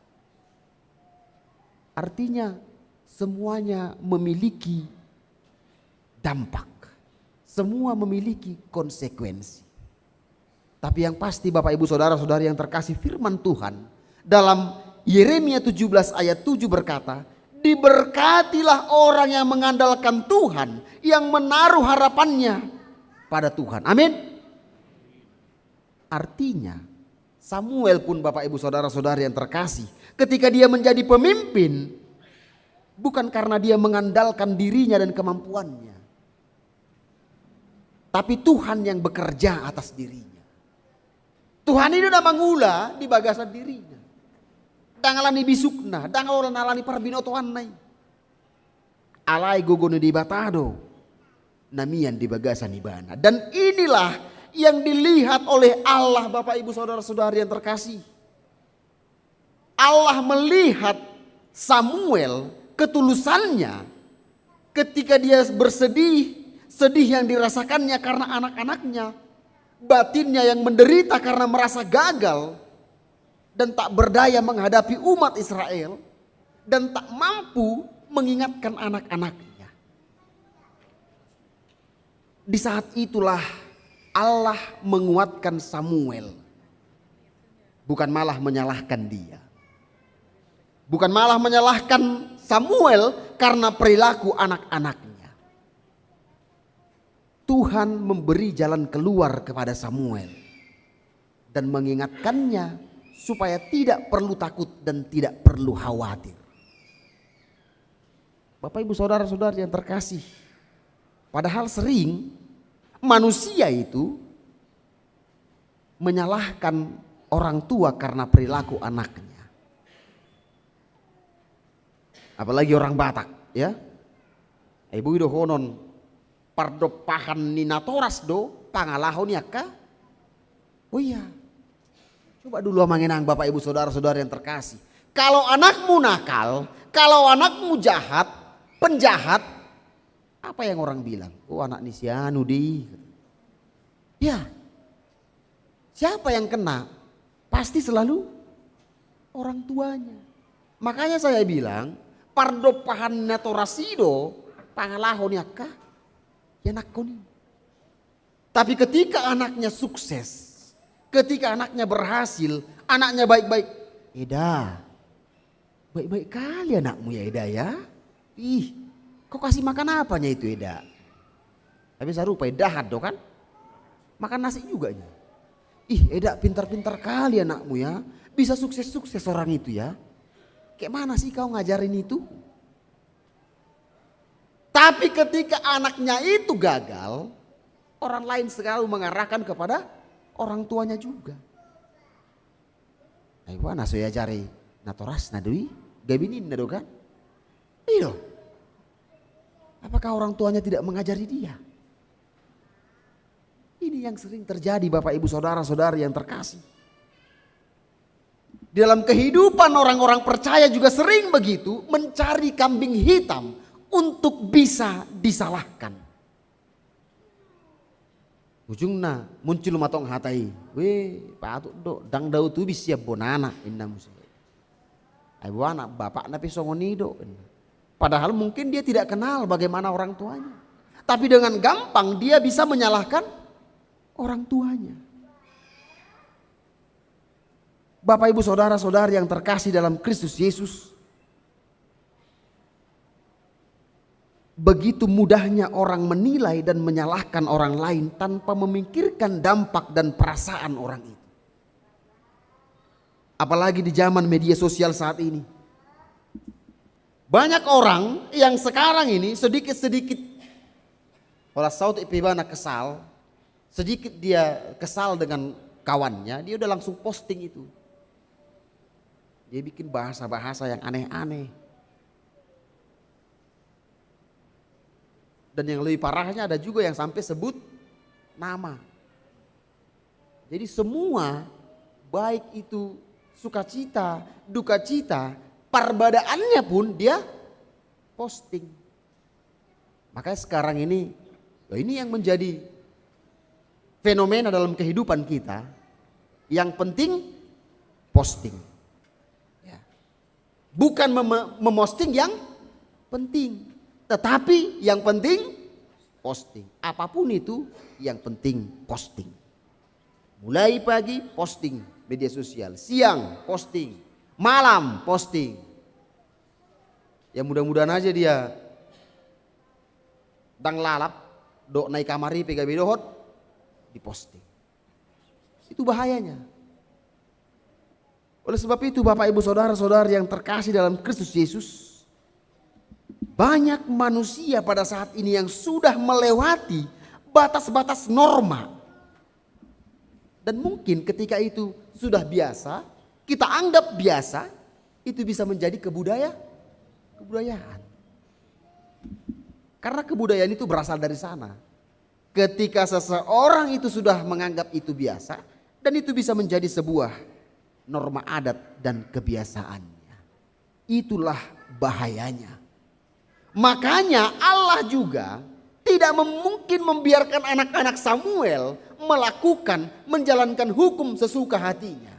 Artinya semuanya memiliki dampak, semua memiliki konsekuensi. Tapi yang pasti Bapak Ibu Saudara-saudara yang terkasih, firman Tuhan dalam Yeremia 17 ayat 7 berkata, diberkatilah orang yang mengandalkan Tuhan, yang menaruh harapannya pada Tuhan. Amin. Artinya Samuel pun Bapak Ibu Saudara-saudara yang terkasih, ketika dia menjadi pemimpin, bukan karena dia mengandalkan dirinya dan kemampuannya, tapi Tuhan yang bekerja atas dirinya. Tuhan itu udah mangula di bagasan dirinya. Dangalani bisukna, dangalan alani parbinotoan nai. Alai gogono di batado, namian di bagasan ibana. Dan inilah yang dilihat oleh Allah Bapak Ibu Saudara-saudara yang terkasih. Allah melihat Samuel, ketulusannya ketika dia bersedih, sedih yang dirasakannya karena anak-anaknya, batinnya yang menderita karena merasa gagal dan tak berdaya menghadapi umat Israel, dan tak mampu mengingatkan anak-anaknya. Di saat itulah Allah menguatkan Samuel, bukan malah menyalahkan dia. Bukan malah menyalahkan Samuel karena perilaku anak-anaknya. Tuhan memberi jalan keluar kepada Samuel dan mengingatkannya supaya tidak perlu takut dan tidak perlu khawatir. Bapak Ibu Saudara-saudara yang terkasih, padahal sering manusia itu menyalahkan orang tua karena perilaku anaknya. Apalagi orang Batak, ya. Ibu itu honon pardopahan ninatoras do pangalahon ya kah? Oh iya. Coba dulu mengenang Bapak Ibu Saudara-saudara yang terkasih. Kalau anakmu nakal, kalau anakmu jahat, penjahat, apa yang orang bilang? Oh, anak ini si anu di. Ya, siapa yang kena? Pasti selalu orang tuanya. Makanya saya bilang, pardo pahanna torasido, pangalahon yakka, ya nakoni. Tapi ketika anaknya sukses, ketika anaknya berhasil, anaknya baik-baik, Eda, baik-baik kali anakmu ya Eda ya. Ih, kau kasih makan apanya itu Eda? Tapi serupa dahat do kan? Makan nasi juga nya. Ih Eda pintar-pintar kali anakmu ya. Bisa sukses-sukses orang itu ya. Kayak mana sih kau ngajarin itu? Tapi ketika anaknya itu gagal, orang lain selalu mengarahkan kepada orang tuanya juga. Ayo naso ya cari natoras nadui gabinin nado kan? Iyo. Apakah orang tuanya tidak mengajari dia? Ini yang sering terjadi Bapak Ibu Saudara-saudari yang terkasih. Dalam kehidupan orang-orang percaya juga sering begitu, mencari kambing hitam untuk bisa disalahkan. Ujungnya muncul matong hatai, weh patut do dang dau tu bisa bonana inna musuh. Ayo anak bapak napi songoni do. Padahal mungkin dia tidak kenal bagaimana orang tuanya. Tapi dengan gampang dia bisa menyalahkan orang tuanya. Bapak Ibu Saudara-saudari yang terkasih dalam Kristus Yesus, begitu mudahnya orang menilai dan menyalahkan orang lain tanpa memikirkan dampak dan perasaan orang itu. Apalagi di zaman media sosial saat ini. Banyak orang yang sekarang ini sedikit-sedikit olah saut ipibana kesal, sedikit dia kesal dengan kawannya, dia udah langsung posting itu. Dia bikin bahasa-bahasa yang aneh-aneh. Dan yang lebih parahnya ada juga yang sampai sebut nama. Jadi semua baik itu sukacita, dukacita, perbedaan pun dia posting. Makanya sekarang ini yang menjadi fenomena dalam kehidupan kita. Yang penting posting. Bukan memosting yang penting, tetapi yang penting posting. Apapun itu yang penting posting. Mulai pagi posting media sosial, siang posting, malam posting. Ya mudah-mudahan aja dia dang lalap dok naik kamari PKB dohot diposting. Itu bahayanya. Oleh sebab itu Bapak Ibu Saudara-saudari yang terkasih dalam Kristus Yesus, banyak manusia pada saat ini yang sudah melewati batas-batas norma. Dan mungkin ketika itu sudah biasa, kita anggap biasa, itu bisa menjadi kebudayaan. Karena kebudayaan itu berasal dari sana. Ketika seseorang itu sudah menganggap itu biasa, dan itu bisa menjadi sebuah norma adat dan kebiasaannya. Itulah bahayanya. Makanya Allah juga tidak mungkin membiarkan anak-anak Samuel menjalankan hukum sesuka hatinya.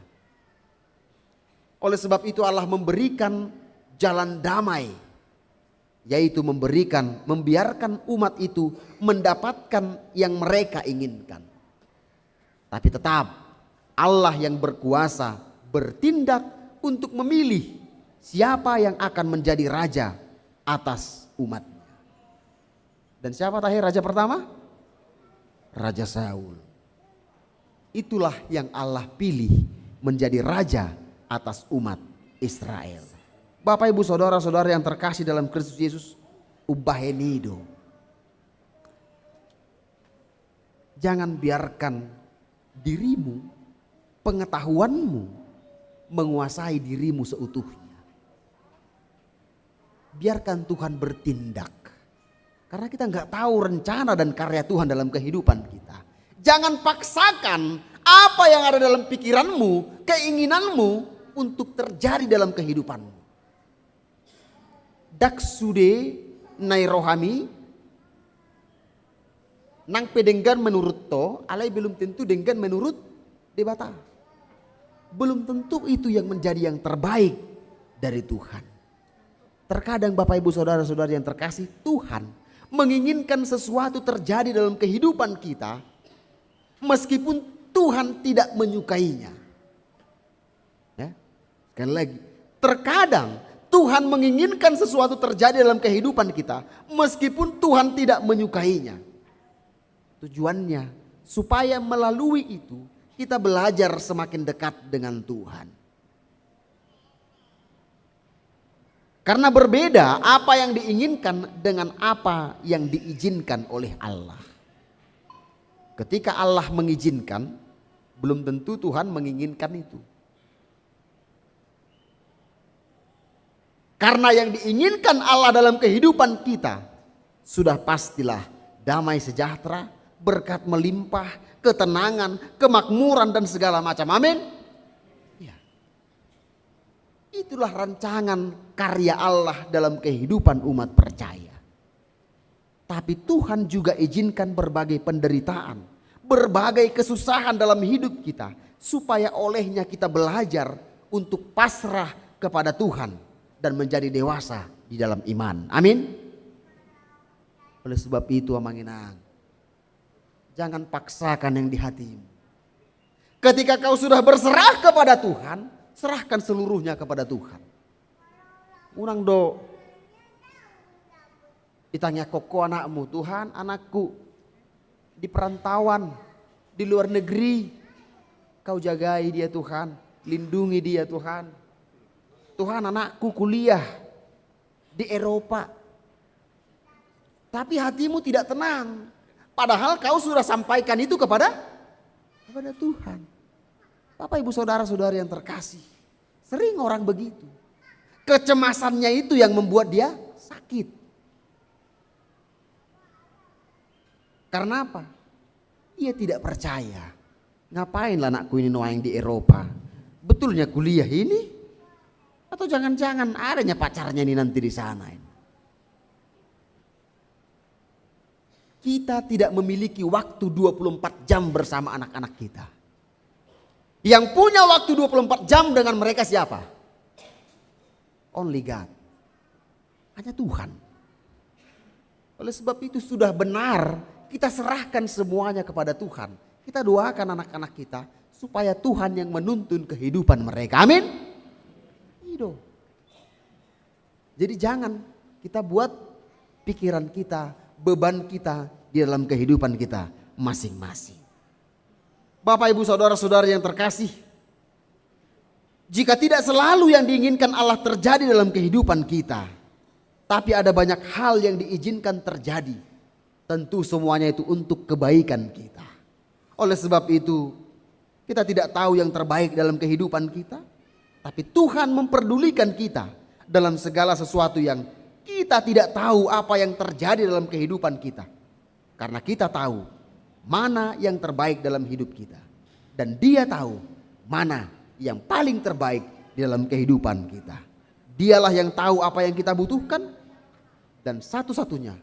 Oleh sebab itu Allah memberikan jalan damai, yaitu membiarkan umat itu mendapatkan yang mereka inginkan. Tapi tetap Allah yang berkuasa bertindak untuk memilih siapa yang akan menjadi raja atas umatnya. Dan siapa terakhir raja pertama? Raja Saul. Itulah yang Allah pilih menjadi raja atas umat Israel. Bapak Ibu Saudara-saudara yang terkasih dalam Kristus Yesus, ubahenido. Jangan biarkan dirimu, pengetahuanmu menguasai dirimu seutuhnya. Biarkan Tuhan bertindak. Karena kita nggak tahu rencana dan karya Tuhan dalam kehidupan kita. Jangan paksakan apa yang ada dalam pikiranmu, keinginanmu untuk terjadi dalam kehidupanmu. Dak sude nai rohami nang pedenggan menurut to, alai belum tentu denggan menurut debata. Belum tentu itu yang menjadi yang terbaik dari Tuhan. Terkadang Bapak Ibu Saudara-saudara yang terkasih, Tuhan menginginkan sesuatu terjadi dalam kehidupan kita meskipun Tuhan tidak menyukainya. Ya, sekali lagi, terkadang Tuhan menginginkan sesuatu terjadi dalam kehidupan kita meskipun Tuhan tidak menyukainya. Tujuannya supaya melalui itu kita belajar semakin dekat dengan Tuhan. Karena berbeda apa yang diinginkan dengan apa yang diizinkan oleh Allah. Ketika Allah mengizinkan, belum tentu Tuhan menginginkan itu. Karena yang diinginkan Allah dalam kehidupan kita sudah pastilah damai sejahtera, berkat melimpah, ketenangan, kemakmuran dan segala macam. Amin. Ya. Itulah rancangan karya Allah dalam kehidupan umat percaya. Tapi Tuhan juga izinkan berbagai penderitaan, berbagai kesusahan dalam hidup kita supaya olehnya kita belajar untuk pasrah kepada Tuhan dan menjadi dewasa di dalam iman. Amin. Oleh sebab itu amanginang, jangan paksakan yang di hatimu. Ketika kau sudah berserah kepada Tuhan, serahkan seluruhnya kepada Tuhan. Unang do ditanya koko anakmu, Tuhan anakku di perantauan, di luar negeri, kau jagai dia Tuhan, lindungi dia Tuhan. Tuhan anakku kuliah di Eropa, tapi hatimu tidak tenang. Padahal kau sudah sampaikan itu kepada Tuhan. Bapak Ibu Saudara-saudara yang terkasih, sering orang begitu. Kecemasannya itu yang membuat dia sakit. Karena apa? Ia tidak percaya. Ngapainlah anakku ini noaing di Eropa? Betulnya kuliah ini? Atau jangan-jangan adanya pacarnya ini nanti di sana ini? Kita tidak memiliki waktu 24 jam bersama anak-anak kita. Yang punya waktu 24 jam dengan mereka siapa? Only God. Hanya Tuhan. Oleh sebab itu sudah benar kita serahkan semuanya kepada Tuhan. Kita doakan anak-anak kita supaya Tuhan yang menuntun kehidupan mereka. Amin. Itu. Jadi jangan kita buat pikiran kita, beban kita di dalam kehidupan kita masing-masing. Bapak Ibu Saudara-saudara yang terkasih, jika tidak selalu yang diinginkan Allah terjadi dalam kehidupan kita, tapi ada banyak hal yang diizinkan terjadi, tentu semuanya itu untuk kebaikan kita. Oleh sebab itu kita tidak tahu yang terbaik dalam kehidupan kita, tapi Tuhan memperdulikan kita dalam segala sesuatu yang kita tidak tahu apa yang terjadi dalam kehidupan kita. Karena kita tahu mana yang terbaik dalam hidup kita. Dan Dia tahu mana yang paling terbaik di dalam kehidupan kita. Dialah yang tahu apa yang kita butuhkan. Dan satu-satunya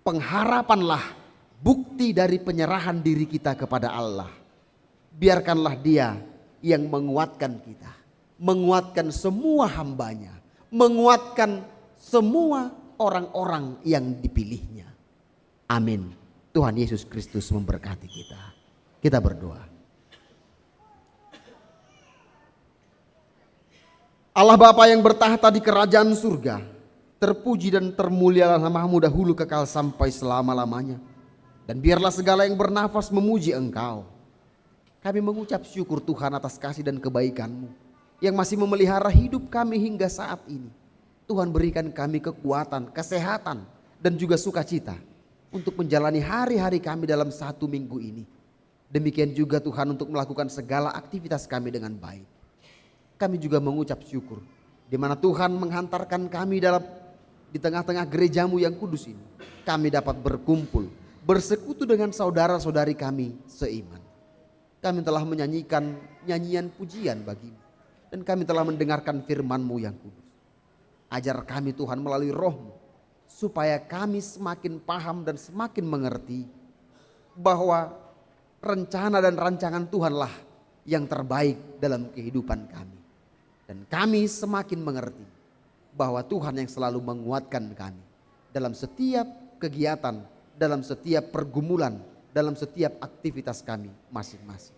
pengharapanlah bukti dari penyerahan diri kita kepada Allah. Biarkanlah Dia yang menguatkan kita. Menguatkan semua hambanya. Menguatkan semua orang-orang yang dipilihnya. Amin. Tuhan Yesus Kristus memberkati kita. Kita berdoa. Allah Bapa yang bertahta di kerajaan surga, terpuji dan termulialah nama-Mu dahulu kekal sampai selama-lamanya. Dan biarlah segala yang bernafas memuji Engkau. Kami mengucap syukur Tuhan atas kasih dan kebaikan-Mu yang masih memelihara hidup kami hingga saat ini. Tuhan berikan kami kekuatan, kesehatan dan juga sukacita untuk menjalani hari-hari kami dalam 1 minggu ini. Demikian juga Tuhan untuk melakukan segala aktivitas kami dengan baik. Kami juga mengucap syukur di mana Tuhan menghantarkan kami di tengah-tengah gereja-Mu yang kudus ini. Kami dapat berkumpul, bersekutu dengan saudara-saudari kami seiman. Kami telah menyanyikan nyanyian pujian bagi-Mu. Dan dan kami telah mendengarkan firman-Mu yang kudus. Ajar kami Tuhan melalui Roh-Mu, supaya kami semakin paham dan semakin mengerti bahwa rencana dan rancangan Tuhanlah yang terbaik dalam kehidupan kami. Dan kami semakin mengerti bahwa Tuhan yang selalu menguatkan kami dalam setiap kegiatan, dalam setiap pergumulan, dalam setiap aktivitas kami masing-masing.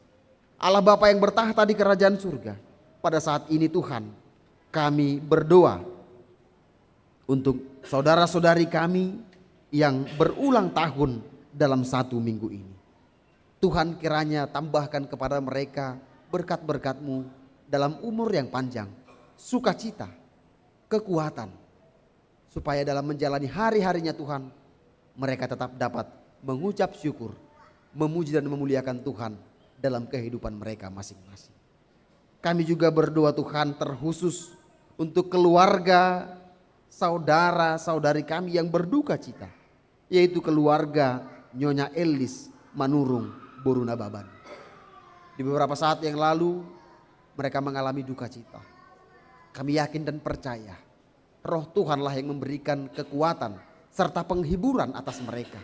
Allah Bapa yang bertahta di kerajaan surga, pada saat ini Tuhan, kami berdoa untuk saudara-saudari kami yang berulang tahun dalam 1 minggu ini. Tuhan kiranya tambahkan kepada mereka berkat-berkat-Mu dalam umur yang panjang, sukacita, kekuatan, supaya dalam menjalani hari-harinya Tuhan, mereka tetap dapat mengucap syukur, memuji dan memuliakan Tuhan dalam kehidupan mereka masing-masing. Kami juga berdoa Tuhan terkhusus untuk keluarga saudara-saudari kami yang berduka cita, yaitu keluarga Nyonya Elis Manurung Boruna Baban. Di beberapa saat yang lalu mereka mengalami duka cita. Kami yakin dan percaya Roh Tuhanlah yang memberikan kekuatan serta penghiburan atas mereka,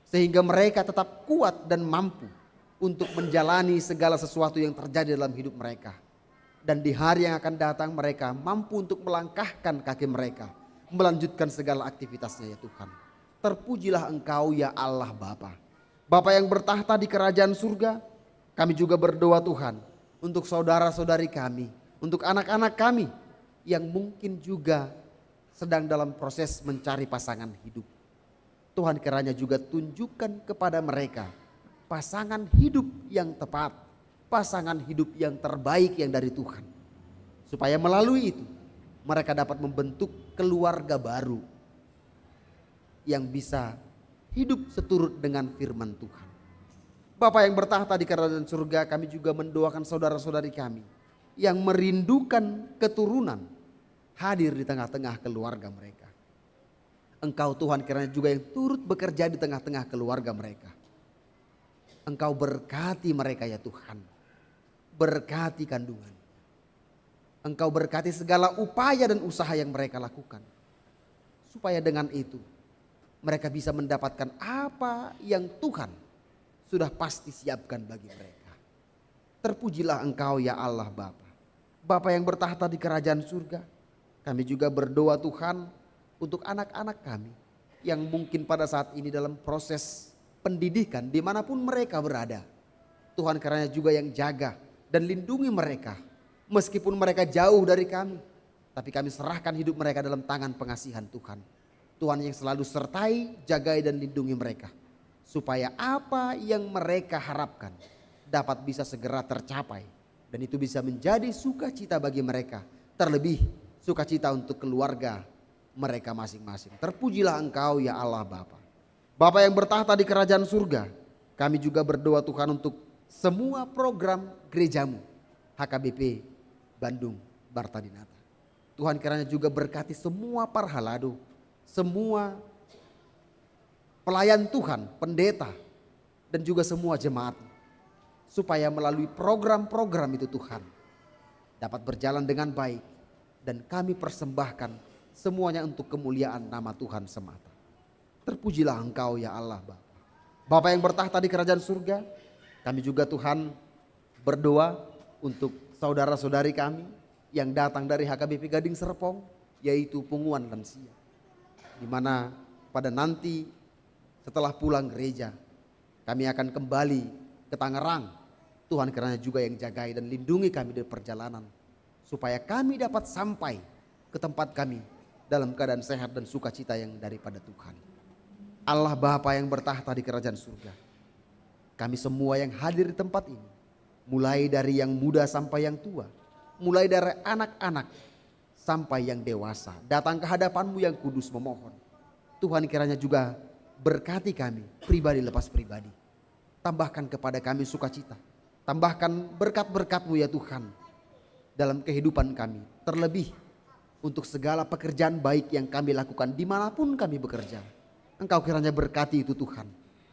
sehingga mereka tetap kuat dan mampu untuk menjalani segala sesuatu yang terjadi dalam hidup mereka. Dan di hari yang akan datang mereka mampu untuk melangkahkan kaki mereka, melanjutkan segala aktivitasnya ya Tuhan. Terpujilah Engkau ya Allah Bapa. Bapa yang bertahta di kerajaan surga, kami juga berdoa Tuhan untuk saudara-saudari kami, untuk anak-anak kami yang mungkin juga sedang dalam proses mencari pasangan hidup. Tuhan kiranya juga tunjukkan kepada mereka pasangan hidup yang tepat, pasangan hidup yang terbaik yang dari Tuhan. Supaya melalui itu mereka dapat membentuk keluarga baru yang bisa hidup seturut dengan firman Tuhan. Bapa yang bertahta di kerajaan surga, kami juga mendoakan saudara-saudari kami yang merindukan keturunan hadir di tengah-tengah keluarga mereka. Engkau Tuhan kiranya juga yang turut bekerja di tengah-tengah keluarga mereka. Engkau berkati mereka ya Tuhan. Berkati kandungan. Engkau berkati segala upaya dan usaha yang mereka lakukan. Supaya dengan itu mereka bisa mendapatkan apa yang Tuhan sudah pasti siapkan bagi mereka. Terpujilah Engkau ya Allah Bapa. Bapa yang bertahta di kerajaan surga. Kami juga berdoa Tuhan untuk anak-anak kami yang mungkin pada saat ini dalam proses pendidikan dimanapun mereka berada. Tuhan kiranya juga yang jaga dan lindungi mereka. Meskipun mereka jauh dari kami, tapi kami serahkan hidup mereka dalam tangan pengasihan Tuhan. Tuhan yang selalu sertai, jagai dan lindungi mereka. Supaya apa yang mereka harapkan dapat bisa segera tercapai. Dan itu bisa menjadi sukacita bagi mereka. Terlebih sukacita untuk keluarga mereka masing-masing. Terpujilah Engkau ya Allah Bapa. Bapa yang bertahta di kerajaan surga, kami juga berdoa Tuhan untuk semua program gerejamu HKBP Bandung Bartadinata. Tuhan kiranya juga berkati semua parhalado, semua pelayan Tuhan, pendeta, dan juga semua jemaat. Supaya melalui program-program itu Tuhan dapat berjalan dengan baik. Dan kami persembahkan semuanya untuk kemuliaan nama Tuhan semata. Terpujilah Engkau ya Allah Bapa. Bapa yang bertahta di kerajaan surga, kami juga Tuhan berdoa untuk saudara-saudari kami yang datang dari HKBP Gading Serpong, yaitu Punguan Lansia. Di mana pada nanti setelah pulang gereja kami akan kembali ke Tangerang. Tuhan kiranya juga yang jagai dan lindungi kami di perjalanan, supaya kami dapat sampai ke tempat kami dalam keadaan sehat dan sukacita yang daripada Tuhan. Allah Bapa yang bertahta di kerajaan surga, kami semua yang hadir di tempat ini, mulai dari yang muda sampai yang tua, mulai dari anak-anak sampai yang dewasa, datang ke hadapan-Mu yang kudus memohon. Tuhan kiranya juga berkati kami pribadi lepas pribadi. Tambahkan kepada kami sukacita, tambahkan berkat-berkat-Mu ya Tuhan dalam kehidupan kami. Terlebih untuk segala pekerjaan baik yang kami lakukan dimanapun kami bekerja. Engkau kiranya berkati itu Tuhan.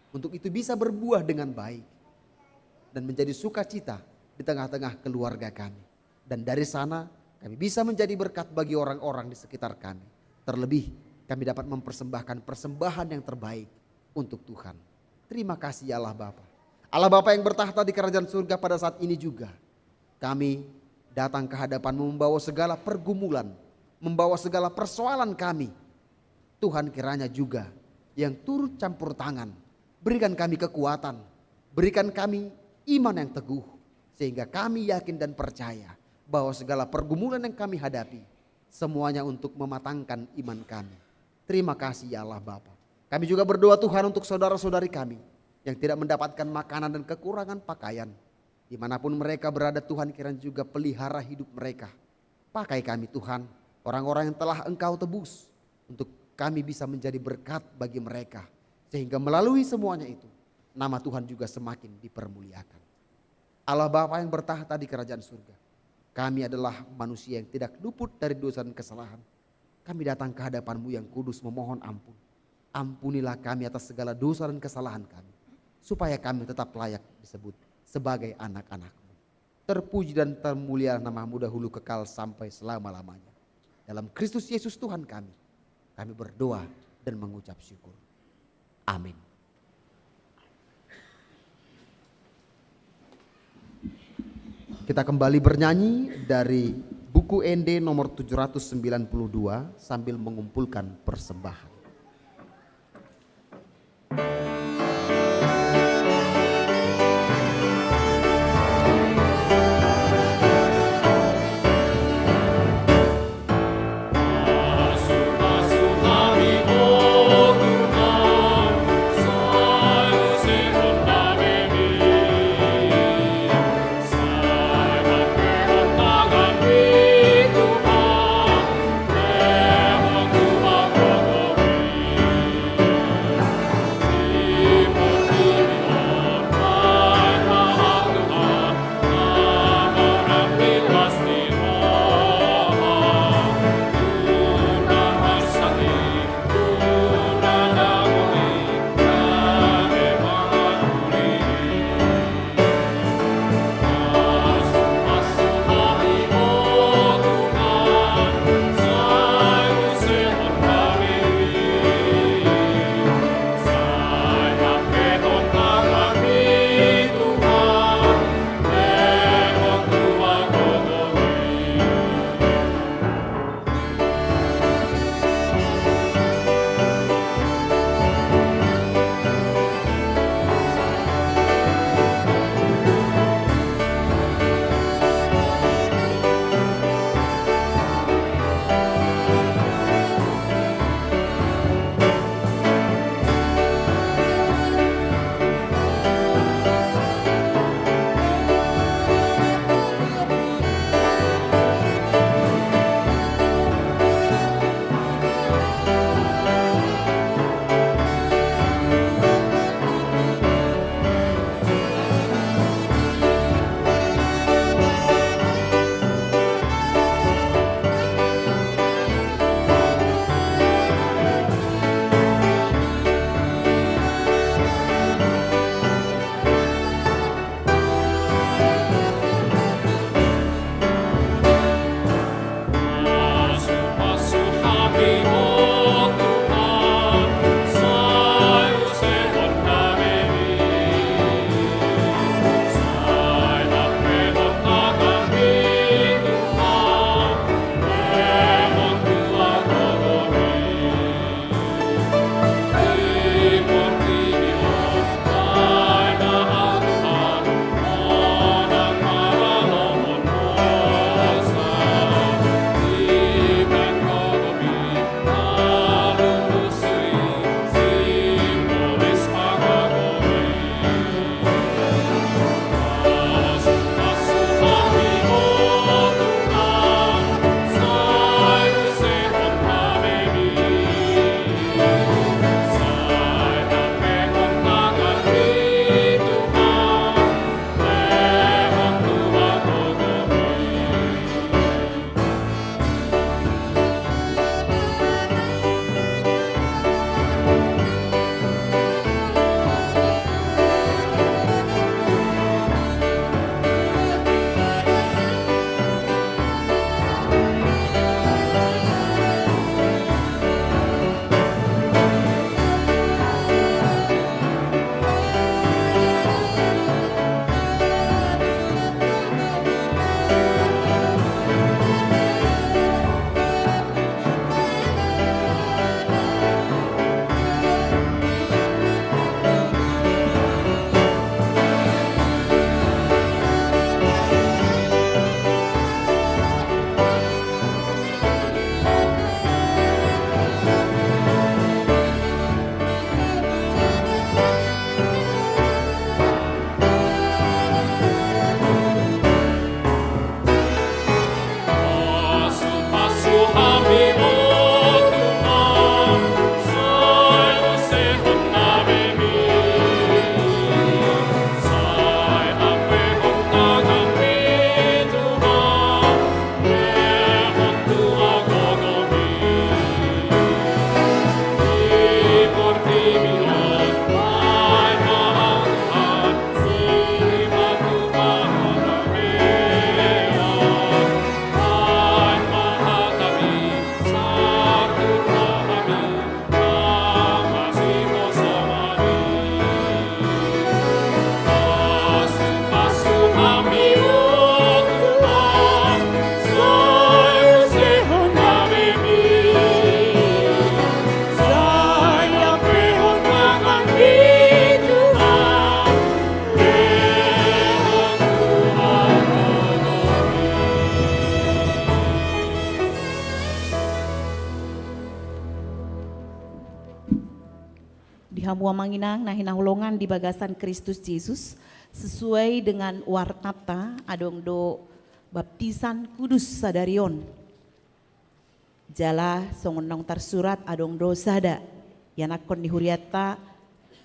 Untuk itu bisa berbuah dengan baik dan menjadi sukacita di tengah-tengah keluarga kami. Dan dari sana kami bisa menjadi berkat bagi orang-orang di sekitar kami. Terlebih kami dapat mempersembahkan persembahan yang terbaik untuk Tuhan. Terima kasih ya Allah Bapa. Allah Bapa yang bertahta di kerajaan surga pada saat ini juga. Kami datang ke hadapan-Mu membawa segala pergumulan, membawa segala persoalan kami. Tuhan kiranya juga yang turut campur tangan, berikan kami kekuatan, berikan kami iman yang teguh, sehingga kami yakin dan percaya bahwa segala pergumulan yang kami hadapi, semuanya untuk mematangkan iman kami. Terima kasih ya Allah Bapa. Kami juga berdoa Tuhan untuk saudara-saudari kami yang tidak mendapatkan makanan dan kekurangan pakaian. Dimanapun mereka berada Tuhan, kiranya juga pelihara hidup mereka. Pakai kami Tuhan, orang-orang yang telah Engkau tebus, untuk kami bisa menjadi berkat bagi mereka. Sehingga melalui semuanya itu, nama Tuhan juga semakin dipermuliakan. Allah Bapa yang bertahta di kerajaan surga, kami adalah manusia yang tidak luput dari dosa dan kesalahan. Kami datang ke hadapan-Mu yang kudus memohon ampun. Ampunilah kami atas segala dosa dan kesalahan kami, supaya kami tetap layak disebut sebagai anak-anak-Mu. Terpuji dan termulia nama-Mu dahulu kekal sampai selama-lamanya. Dalam Kristus Yesus Tuhan kami berdoa dan mengucap syukur. Amin. Kita kembali bernyanyi dari buku ND nomor 792 sambil mengumpulkan persembahan. Tuhan, Hamua manginang nah hinahulongan di bagasan Kristus Yesus sesuai dengan wartapta adong do baptisan kudus sadarion. Jala songonong tersurat adong do sada yanakon dihuriata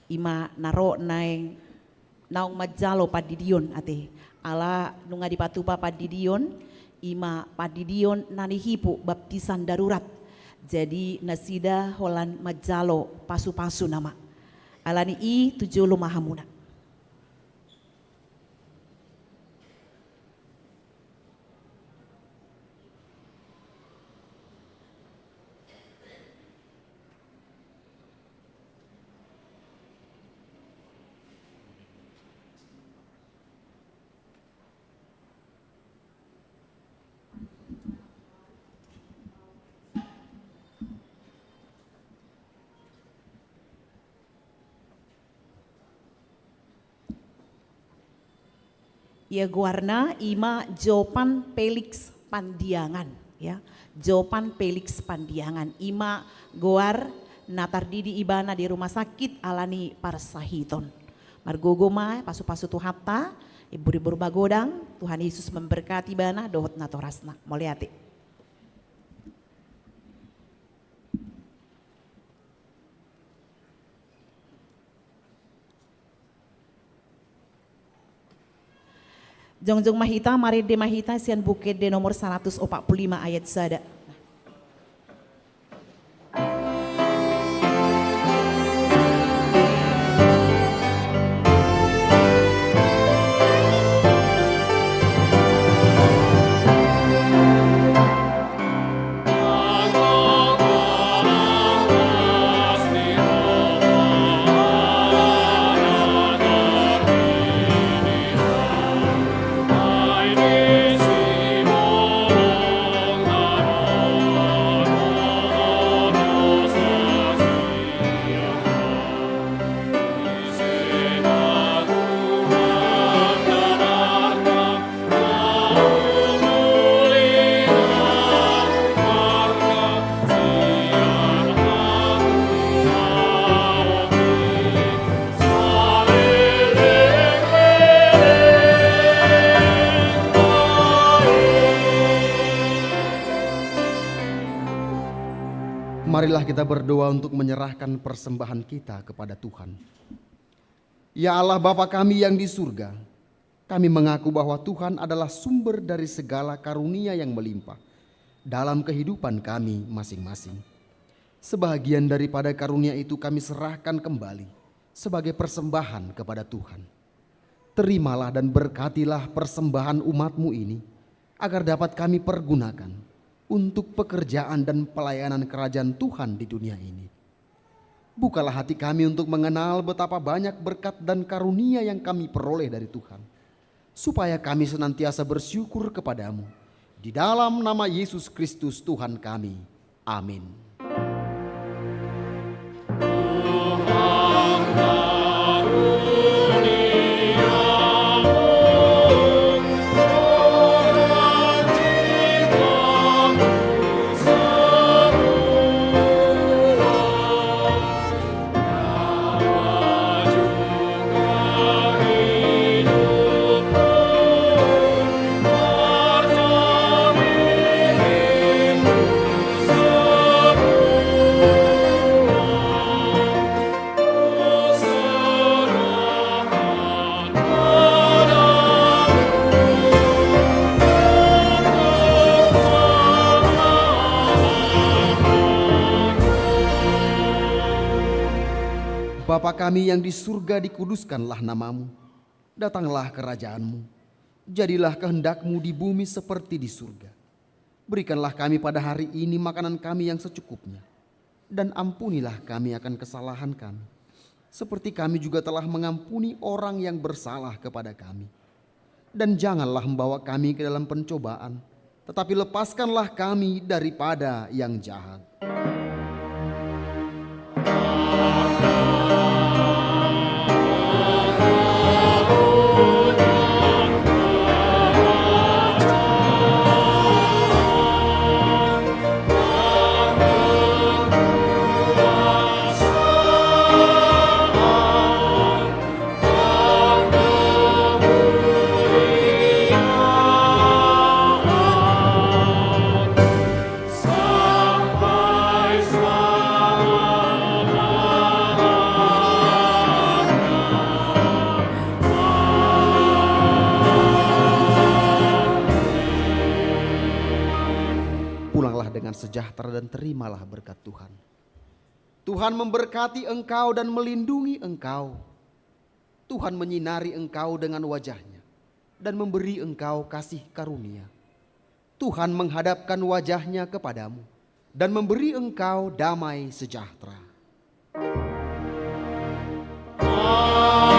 ima naro naeng naung majalo padidion ate ala nunga dipatupa padidion ima padidion nanihipu baptisan darurat. Jadi nasida holan majalo pasu-pasu nama. Alani i 7 mahamuna. Ya guarna ima Jopan Felix Pandiangan ya. Jopan Felix Pandiangan ima goar natardidi ibana di rumah sakit alani parsahiton. Margogoma pasu-pasu tuhata ibu-ibu bagodang Tuhan Yesus memberkati bana dohot natorasna. Moliati. Jongjong mahita mari de mahita sian bukit de nomor 145 ayat sada. Marilah kita berdoa untuk menyerahkan persembahan kita kepada Tuhan. Ya Allah Bapa kami yang di surga, kami mengaku bahwa Tuhan adalah sumber dari segala karunia yang melimpah dalam kehidupan kami masing-masing. Sebahagian daripada karunia itu kami serahkan kembali sebagai persembahan kepada Tuhan. Terimalah dan berkatilah persembahan umat-Mu ini agar dapat kami pergunakan untuk pekerjaan dan pelayanan kerajaan Tuhan di dunia ini. Bukalah hati kami untuk mengenal betapa banyak berkat dan karunia yang kami peroleh dari Tuhan, supaya kami senantiasa bersyukur kepadamu. Di dalam nama Yesus Kristus Tuhan kami. Amin. Bapa kami yang di surga, dikuduskanlah namamu. Datanglah kerajaanmu. Jadilah kehendak-Mu di bumi seperti di surga. Berikanlah kami pada hari ini makanan kami yang secukupnya. Dan ampunilah kami akan kesalahan kami, seperti kami juga telah mengampuni orang yang bersalah kepada kami. Dan janganlah membawa kami ke dalam pencobaan, tetapi lepaskanlah kami daripada yang jahat. sejahtera dan terimalah berkat Tuhan. Tuhan memberkati engkau dan melindungi engkau. Tuhan menyinari engkau dengan wajahnya dan memberi engkau kasih karunia. Tuhan menghadapkan wajahnya kepadamu dan memberi engkau damai sejahtera. Amin.